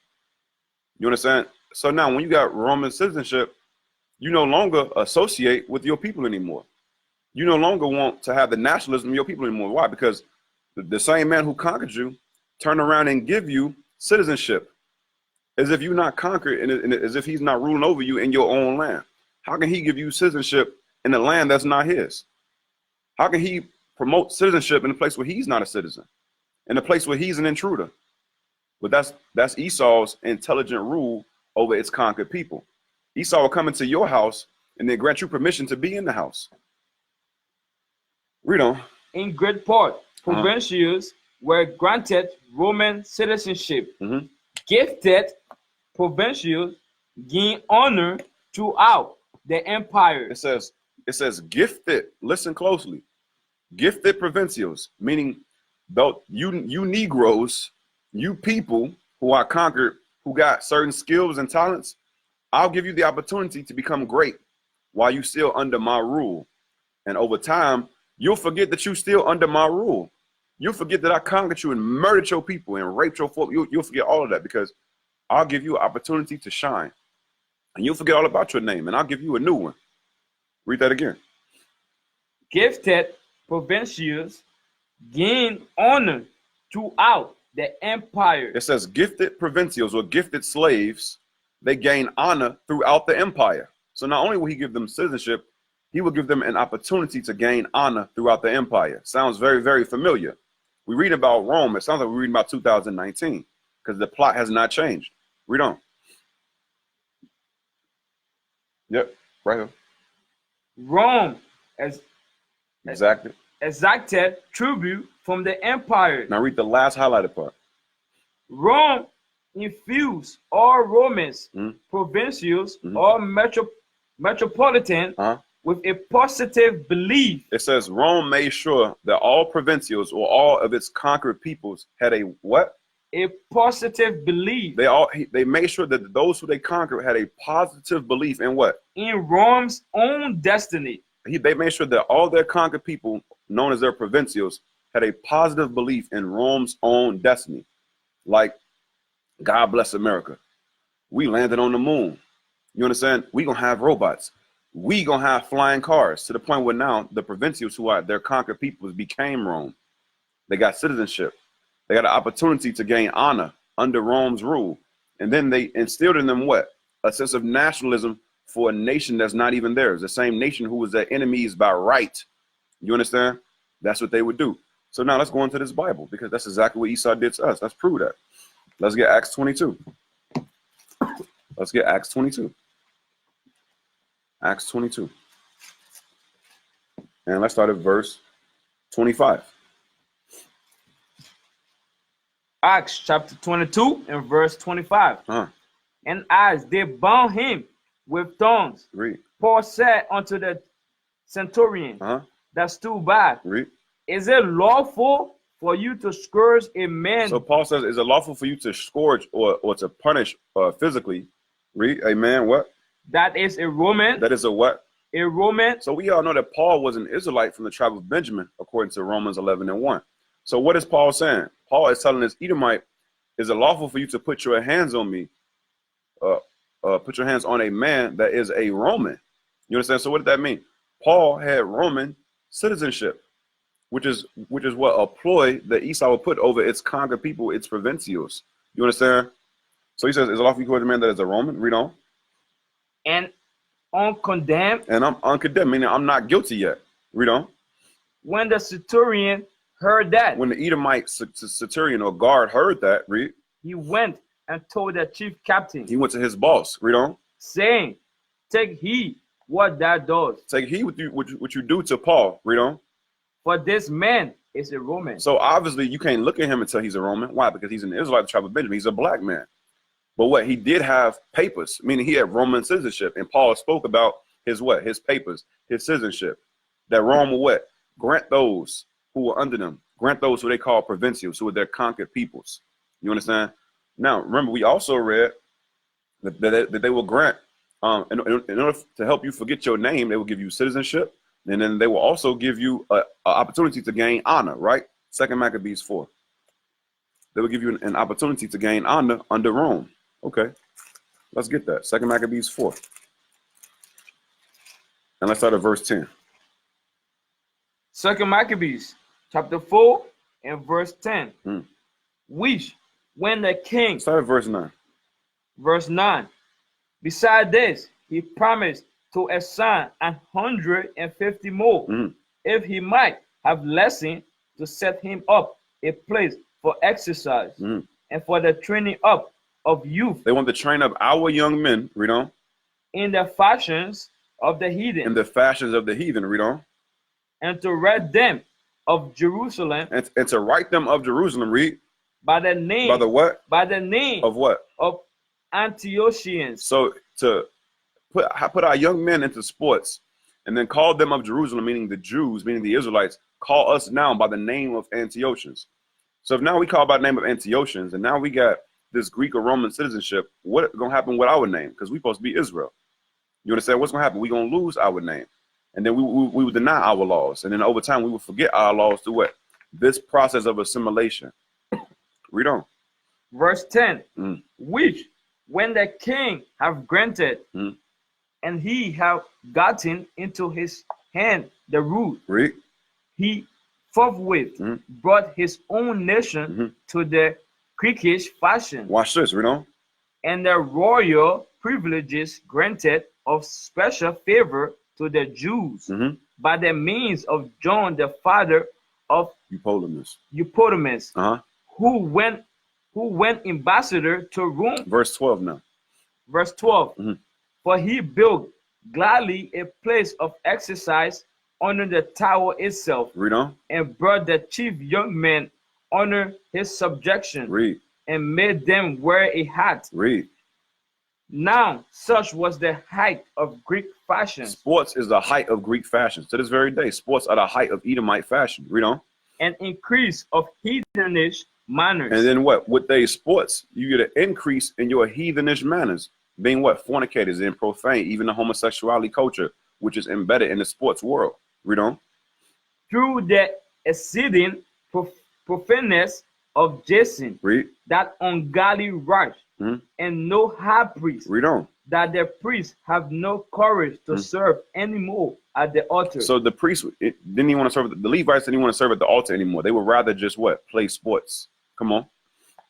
You understand? So now when you got Roman citizenship, you no longer associate with your people anymore. You no longer want to have the nationalism of your people anymore. Why? Because the same man who conquered you turned around and give you citizenship, as if you're not conquered and as if he's not ruling over you in your own land. How can he give you citizenship in a land that's not his? How can he promote citizenship in a place where he's not a citizen, in a place where he's an intruder? But that's Esau's intelligent rule over its conquered people. Esau will come into your house and then grant you permission to be in the house. Read on. In great part, provincials were granted Roman citizenship. Gifted provincials gained honor throughout the empire. It says gifted. Listen closely. Gifted provincials, meaning though you Negroes, you people who are conquered, who got certain skills and talents, I'll give you the opportunity to become great while you still under my rule. And over time, you'll forget that you still under my rule. You'll forget that I conquered you and murdered your people and raped your folk. You'll forget all of that because I'll give you an opportunity to shine. And you'll forget all about your name, and I'll give you a new one. Read that again. Gifted provincials gained honor throughout the empire. It says gifted provincials, or gifted slaves, they gain honor throughout the empire. So not only will he give them citizenship, he will give them an opportunity to gain honor throughout the empire. Sounds very, very familiar. We read about Rome. It sounds like we're reading about 2019 because the plot has not changed. Read on. Yep, right here. Rome exacted tribute from the empire. Now read the last highlighted part. Rome infused all Romans, provincials, or metropolitan with a positive belief. It says Rome made sure that all provincials, or all of its conquered peoples, had a what? A positive belief. They made sure that those who they conquered had a positive belief in what? In Rome's own destiny. They made sure that all their conquered people, known as their provincials, had a positive belief in Rome's own destiny. Like, God bless America. We landed on the moon. You understand? We gonna have robots. We gonna have flying cars, to the point where now the provincials, who are their conquered peoples, became Rome. They got citizenship. They got an opportunity to gain honor under Rome's rule. And then they instilled in them what? A sense of nationalism for a nation that's not even theirs. The same nation who was their enemies by right. You understand? That's what they would do. So now let's go into this Bible, because that's exactly what Esau did to us. Let's prove that. Let's get Acts 22. Let's get Acts 22. Acts 22. And let's start at verse 25. Acts chapter 22 and verse 25. And as they bound him with thongs, Read. Paul said unto the centurion that stood by, Read. Is it lawful for you to scourge a man? So Paul says, is it lawful for you to scourge or to punish physically? Read. A man what? That is a Roman. That is a what? A Roman. So we all know that Paul was an Israelite from the tribe of Benjamin, according to Romans 11 and 1. So what is Paul saying? Paul is telling this Edomite, is it lawful for you to put your hands on me? Put your hands on a man that is a Roman. You understand? So what did that mean? Paul had Roman citizenship, which is what a ploy that Esau would put over its conquered people, its provincials. You understand? So he says, is it lawful for you to put a man that is a Roman? Read on. And uncondemned. And I'm uncondemned, meaning I'm not guilty yet. Read on. When the centurion heard that. When the Edomite centurion or guard heard that, read. He went and told the chief captain. He went to his boss. Read on. Saying, take heed what that does. Take heed what you do to Paul. Read on. For this man is a Roman. So obviously you can't look at him and tell he's a Roman. Why? Because he's an Israelite, the tribe of Benjamin. He's a black man. But what? He did have papers, meaning he had Roman citizenship. And Paul spoke about his what? His papers, his citizenship. That Rome will what? Grant those who were under them. Grant those who they call provincials, who are their conquered peoples. You understand? Now, remember, we also read that they will grant, in order to help you forget your name, they will give you citizenship. And then they will also give you an opportunity to gain honor, right? 2 Maccabees 4. They will give you an opportunity to gain honor under Rome. Okay, let's get that. 2 Maccabees 4. And let's start at verse 10. 2 Maccabees chapter 4 and verse 10. Which, when the king... Start at verse 9. Verse 9. Beside this, he promised to assign 150 more, if he might have lesson to set him up a place for exercise and for the training up of youth. They want to train up our young men, read on. In the fashions of the heathen. In the fashions of the heathen, read on. And to write them of Jerusalem. And to write them of Jerusalem, read. By the name. By the what? By the name. Of what? Of Antiochians. So to put our young men into sports and then call them of Jerusalem, meaning the Jews, meaning the Israelites, call us now by the name of Antiochians. So if now we call by the name of Antiochians and now we got this Greek or Roman citizenship, what's going to happen with our name? Because we're supposed to be Israel. You understand what's going to happen? We're going to lose our name. And then we will deny our laws. And then over time, we will forget our laws through what? This process of assimilation. Read on. Verse 10. Which, when the king have granted, and he have gotten into his hand the rule, read. He forthwith brought his own nation to the Greekish fashion. Watch this, read on. And the royal privileges granted of special favor to the Jews by the means of John, the father of Eupolemus, who went ambassador to Rome. Verse 12 now. Verse 12. For he built gladly a place of exercise under the tower itself. Read on. And brought the chief young men under his subjection. Read. And made them wear a hat. Read. Now, such was the height of Greek fashion. Sports is the height of Greek fashion. To this very day, sports are the height of Edomite fashion. Read on. An increase of heathenish manners. And then what? With they sports, you get an increase in your heathenish manners. Being what? Fornicators and profane, even the homosexuality culture, which is embedded in the sports world. Read on. Through the exceeding profaneness of Jason. Read. That ungodly right. And no high priest. Read on. That the priests have no courage to serve anymore at the altar. So the priests didn't even want to serve, the Levites didn't even want to serve at the altar anymore. They would rather just what? Play sports. Come on.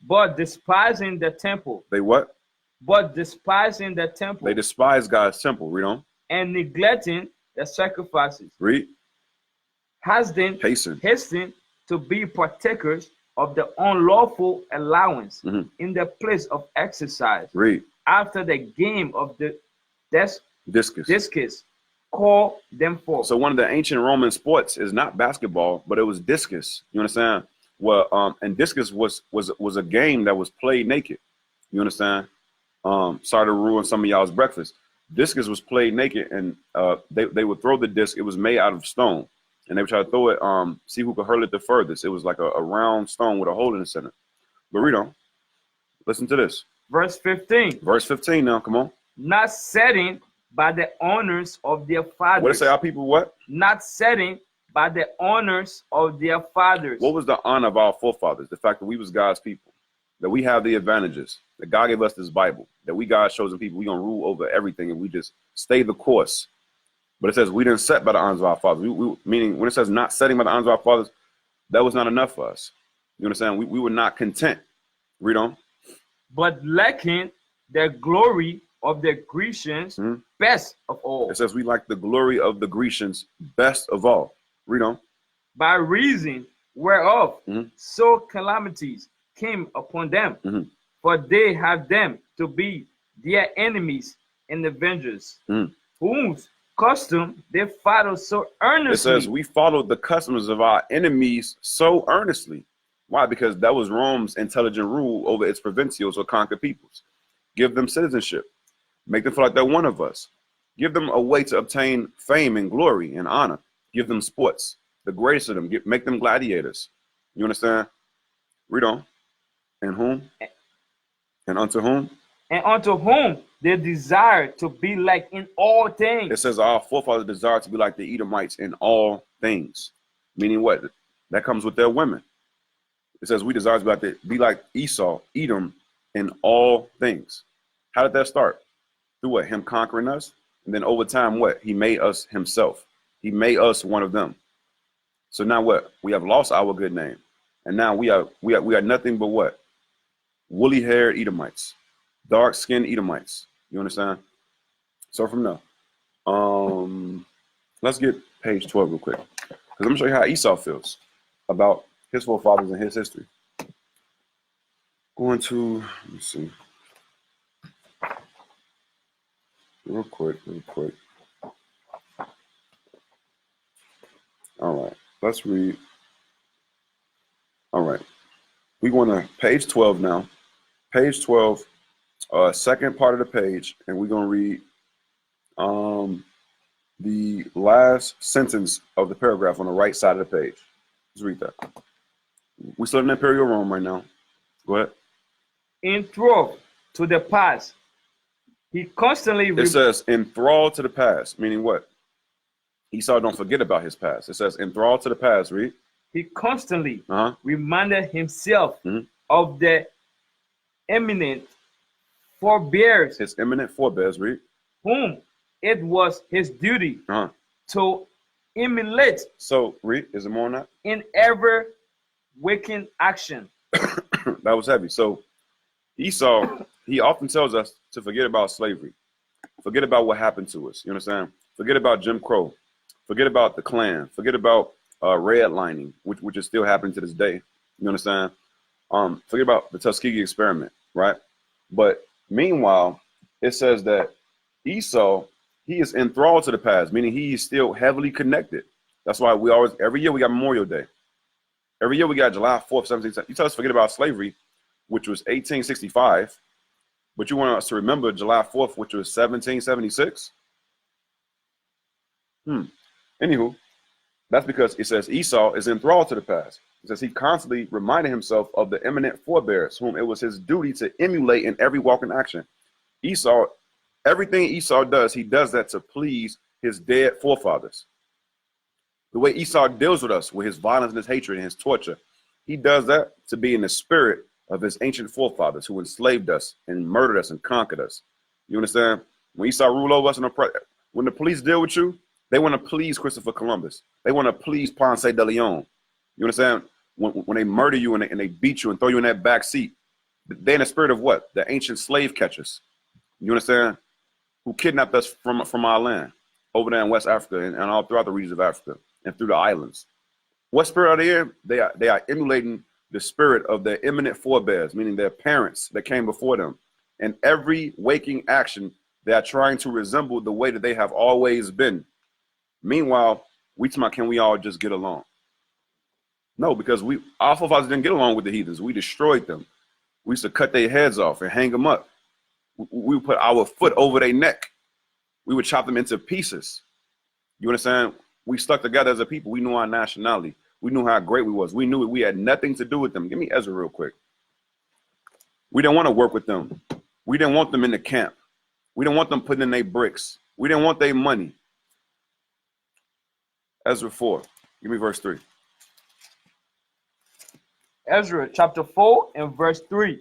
But despising the temple. They what? But despising the temple. They despise God's temple. Read on. And neglecting the sacrifices. Read. Hasten to be partakers of the unlawful allowance in the place of exercise. Read. after the game of the Discus. discus, call them forth. So one of the ancient Roman sports is not basketball, but it was discus. You understand? Well, and discus was a game that was played naked. You understand? Sorry to ruin some of y'all's breakfast. Discus was played naked, and they would throw the disc. It was made out of stone, and they would try to throw it, see who could hurl it the furthest. It was like a round stone with a hole in the center. But read on. Listen to this. Verse 15. Verse 15 now, come on. Not setting by the honors of their fathers. What did it say, our people what? Not setting by the honors of their fathers. What was the honor of our forefathers? The fact that we was God's people, that we have the advantages, that God gave us this Bible, that we God's chosen people, we gonna rule over everything and we just stay the course. But it says we didn't set by the honors of our fathers. Meaning when it says not setting by the honors of our fathers, that was not enough for us. You understand? We were not content. Read on. But lacking the glory of the Grecians, best of all. It says we like the glory of the Grecians best of all. Read on. By reason whereof so calamities came upon them, for they have them to be their enemies and avengers, whose custom they follow so earnestly. It says we followed the customs of our enemies so earnestly. Why? Because that was Rome's intelligent rule over its provincials or conquered peoples. Give them citizenship. Make them feel like they're one of us. Give them a way to obtain fame and glory and honor. Give them sports, the greatest of them. Make them gladiators. You understand? Read on. And whom? And unto whom? And unto whom they desire to be like in all things. It says our forefathers desired to be like the Edomites in all things. Meaning what? That comes with their women. It says we desire to be like Esau, Edom, in all things. How did that start? Through what? Him conquering us. And then over time, what? He made us himself. He made us one of them. So now what? We have lost our good name. And now we are nothing but what? Woolly haired Edomites. Dark skinned Edomites. You understand? So from now, let's get page 12 real quick. Because I'm gonna show you how Esau feels about his forefathers and his history. Going to, let me see. Real quick. All right, let's read. All right, we going to page 12 now. Page 12, second part of the page, and we're going to read the last sentence of the paragraph on the right side of the page. Let's read that. We still in Imperial Rome right now. Go ahead. Enthralled to the past. He constantly... It says enthralled to the past, meaning what? Esau don't forget about his past. It says enthralled to the past, read. He constantly reminded himself of the eminent forebears. His eminent forebears, read. Whom it was his duty to emulate. So, read, is it more than that? In every waking action. That was heavy. So, Esau, he often tells us to forget about slavery. Forget about what happened to us. You understand? Forget about Jim Crow. Forget about the Klan. Forget about redlining, which is still happening to this day. You understand? Forget about the Tuskegee experiment, right? But meanwhile, it says that Esau, he is enthralled to the past, meaning he is still heavily connected. That's why we always, every year we got Memorial Day. Every year we got July 4th, 17th. You tell us to forget about slavery, which was 1865, but you want us to remember July 4th, which was 1776? Anywho, that's because it says Esau is enthralled to the past. It says he constantly reminded himself of the eminent forebears, whom it was his duty to emulate in every walk and action. Esau, everything Esau does, he does that to please his dead forefathers. The way Esau deals with us, with his violence and his hatred and his torture, he does that to be in the spirit of his ancient forefathers who enslaved us and murdered us and conquered us. You understand? When Esau ruled over us, when the police deal with you, they want to please Christopher Columbus. They want to please Ponce de Leon. You understand? When they murder you and they beat you and throw you in that back seat, they're in the spirit of what? The ancient slave catchers. You understand? Who kidnapped us from our land over there in West Africa and all throughout the regions of Africa and through the islands. What spirit are they in? They are emulating the spirit of their eminent forebears, meaning their parents that came before them. In every waking action, they are trying to resemble the way that they have always been. Meanwhile, we talking about, can we all just get along? No, because our forefathers didn't get along with the heathens. We destroyed them. We used to cut their heads off and hang them up. We would put our foot over their neck. We would chop them into pieces. You understand? We stuck together as a people. We knew our nationality. We knew how great we was. We knew we had nothing to do with them. Give me Ezra real quick. We didn't want to work with them. We didn't want them in the camp. We didn't want them putting in their bricks. We didn't want their money. Ezra 4. Give me verse 3. Ezra chapter 4 and verse 3.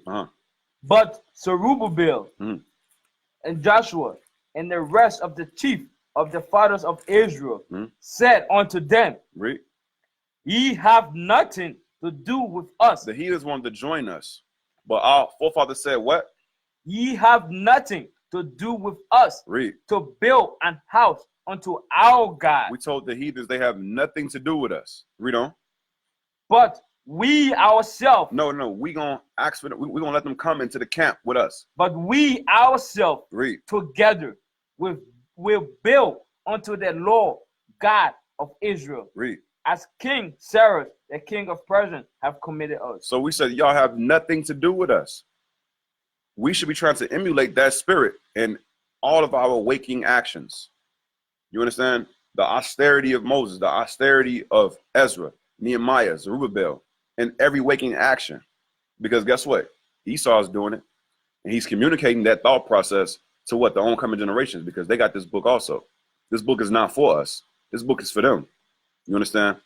But Zerubbabel and Joshua and the rest of the chief of the fathers of Israel said unto them, Read. Ye have nothing to do with us. The heathens wanted to join us. But our forefathers said what? Ye have nothing to do with us. Read. To build an house unto our God. We told the heathens they have nothing to do with us. Read on. But we ourselves. No, we gonna ask for them. We gonna let them come into the camp with us. But we ourselves Read. Together will build unto the Lord God of Israel. Read. As King Cyrus, the king of Persia, have committed us. So we said, y'all have nothing to do with us. We should be trying to emulate that spirit in all of our waking actions. You understand? The austerity of Moses, the austerity of Ezra, Nehemiah, Zerubbabel, in every waking action. Because guess what? Esau is doing it. And he's communicating that thought process to what? The oncoming generations, because they got this book also. This book is not for us. This book is for them. You understand?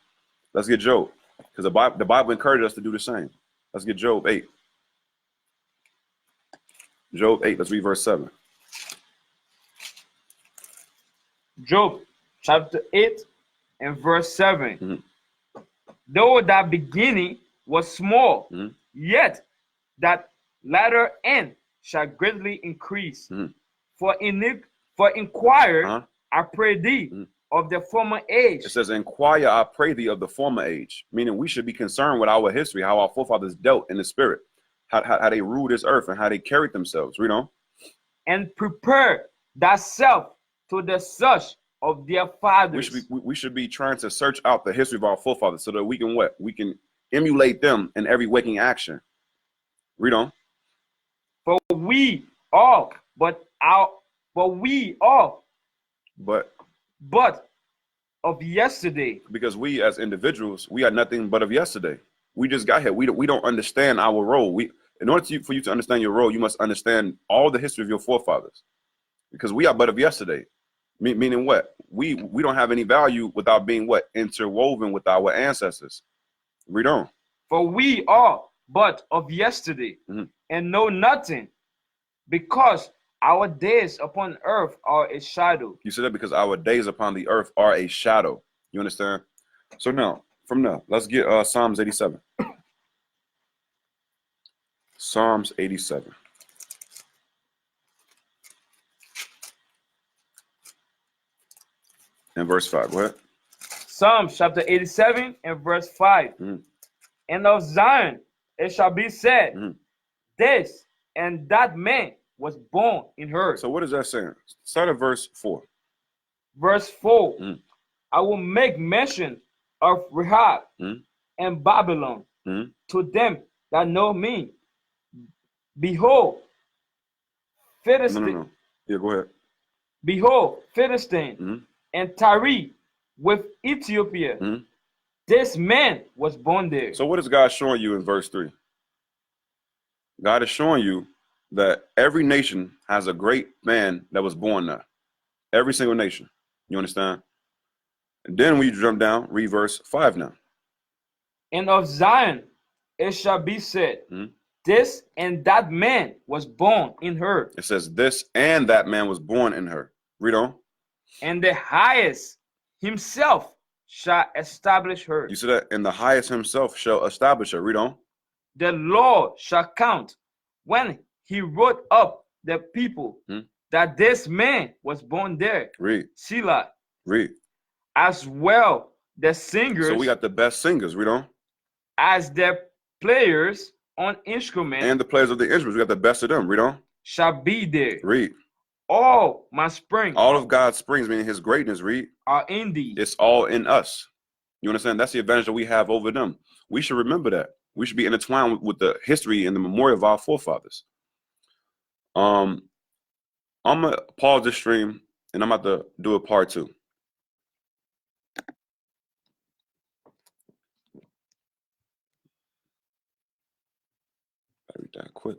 Let's get Job. Because the Bible encouraged us to do the same. Let's get Job 8. Job 8, let's read verse 7. Job chapter 8 and verse 7. Though that beginning was small, yet that latter end shall greatly increase. For inquire, I pray thee, of the former age. It says, inquire, I pray thee, of the former age. Meaning we should be concerned with our history, how our forefathers dealt in the spirit, how they ruled this earth and how they carried themselves. Read on. And prepare thyself to the search of their fathers. We should be trying to search out the history of our forefathers so that we can what? We can emulate them in every waking action. Read on. For we all, but of yesterday. Because we as individuals, we are nothing but of yesterday. We just got here. We don't understand our role. In order for you to understand your role, you must understand all the history of your forefathers. Because we are but of yesterday. Meaning what? We don't have any value without being what? Interwoven with our ancestors. Read on. For we are but of yesterday, and know nothing, because our days upon earth are a shadow. You said that because our days upon the earth are a shadow. You understand? So now, from now, let's get Psalms 87. Psalms 87. And verse 5. Go ahead. Psalms chapter 87 and verse 5. And of Zion it shall be said, this and that man was born in her. So what is that saying? Start at verse 4. Verse 4. I will make mention of Rahab and Babylon to them that know me. Behold, Philistine. No. Yeah, go ahead. Behold, Philistine and Tyre with Ethiopia. This man was born there. So what is God showing you in verse 3? God is showing you that every nation has a great man that was born there. Every single nation. You understand? And then when you jump down, read verse 5 now. And of Zion it shall be said, this and that man was born in her. It says this and that man was born in her. Read on. And the highest himself shall establish her. You see that? And the highest himself shall establish her. Read on. The Lord shall count when he wrote up the people that this man was born there. Read. Selah. Read. As well the singers. So we got the best singers. Read on. As the players on instruments. And the players of the instruments. We got the best of them. Read on. shall be there. Read. All my springs All of God's springs, meaning his greatness, read. are in thee. It's all in us. You understand? That's the advantage that we have over them. We should remember that. We should be intertwined with the history and the memorial of our forefathers. I'm gonna pause this stream and I'm about to do a part 2. Read that quick.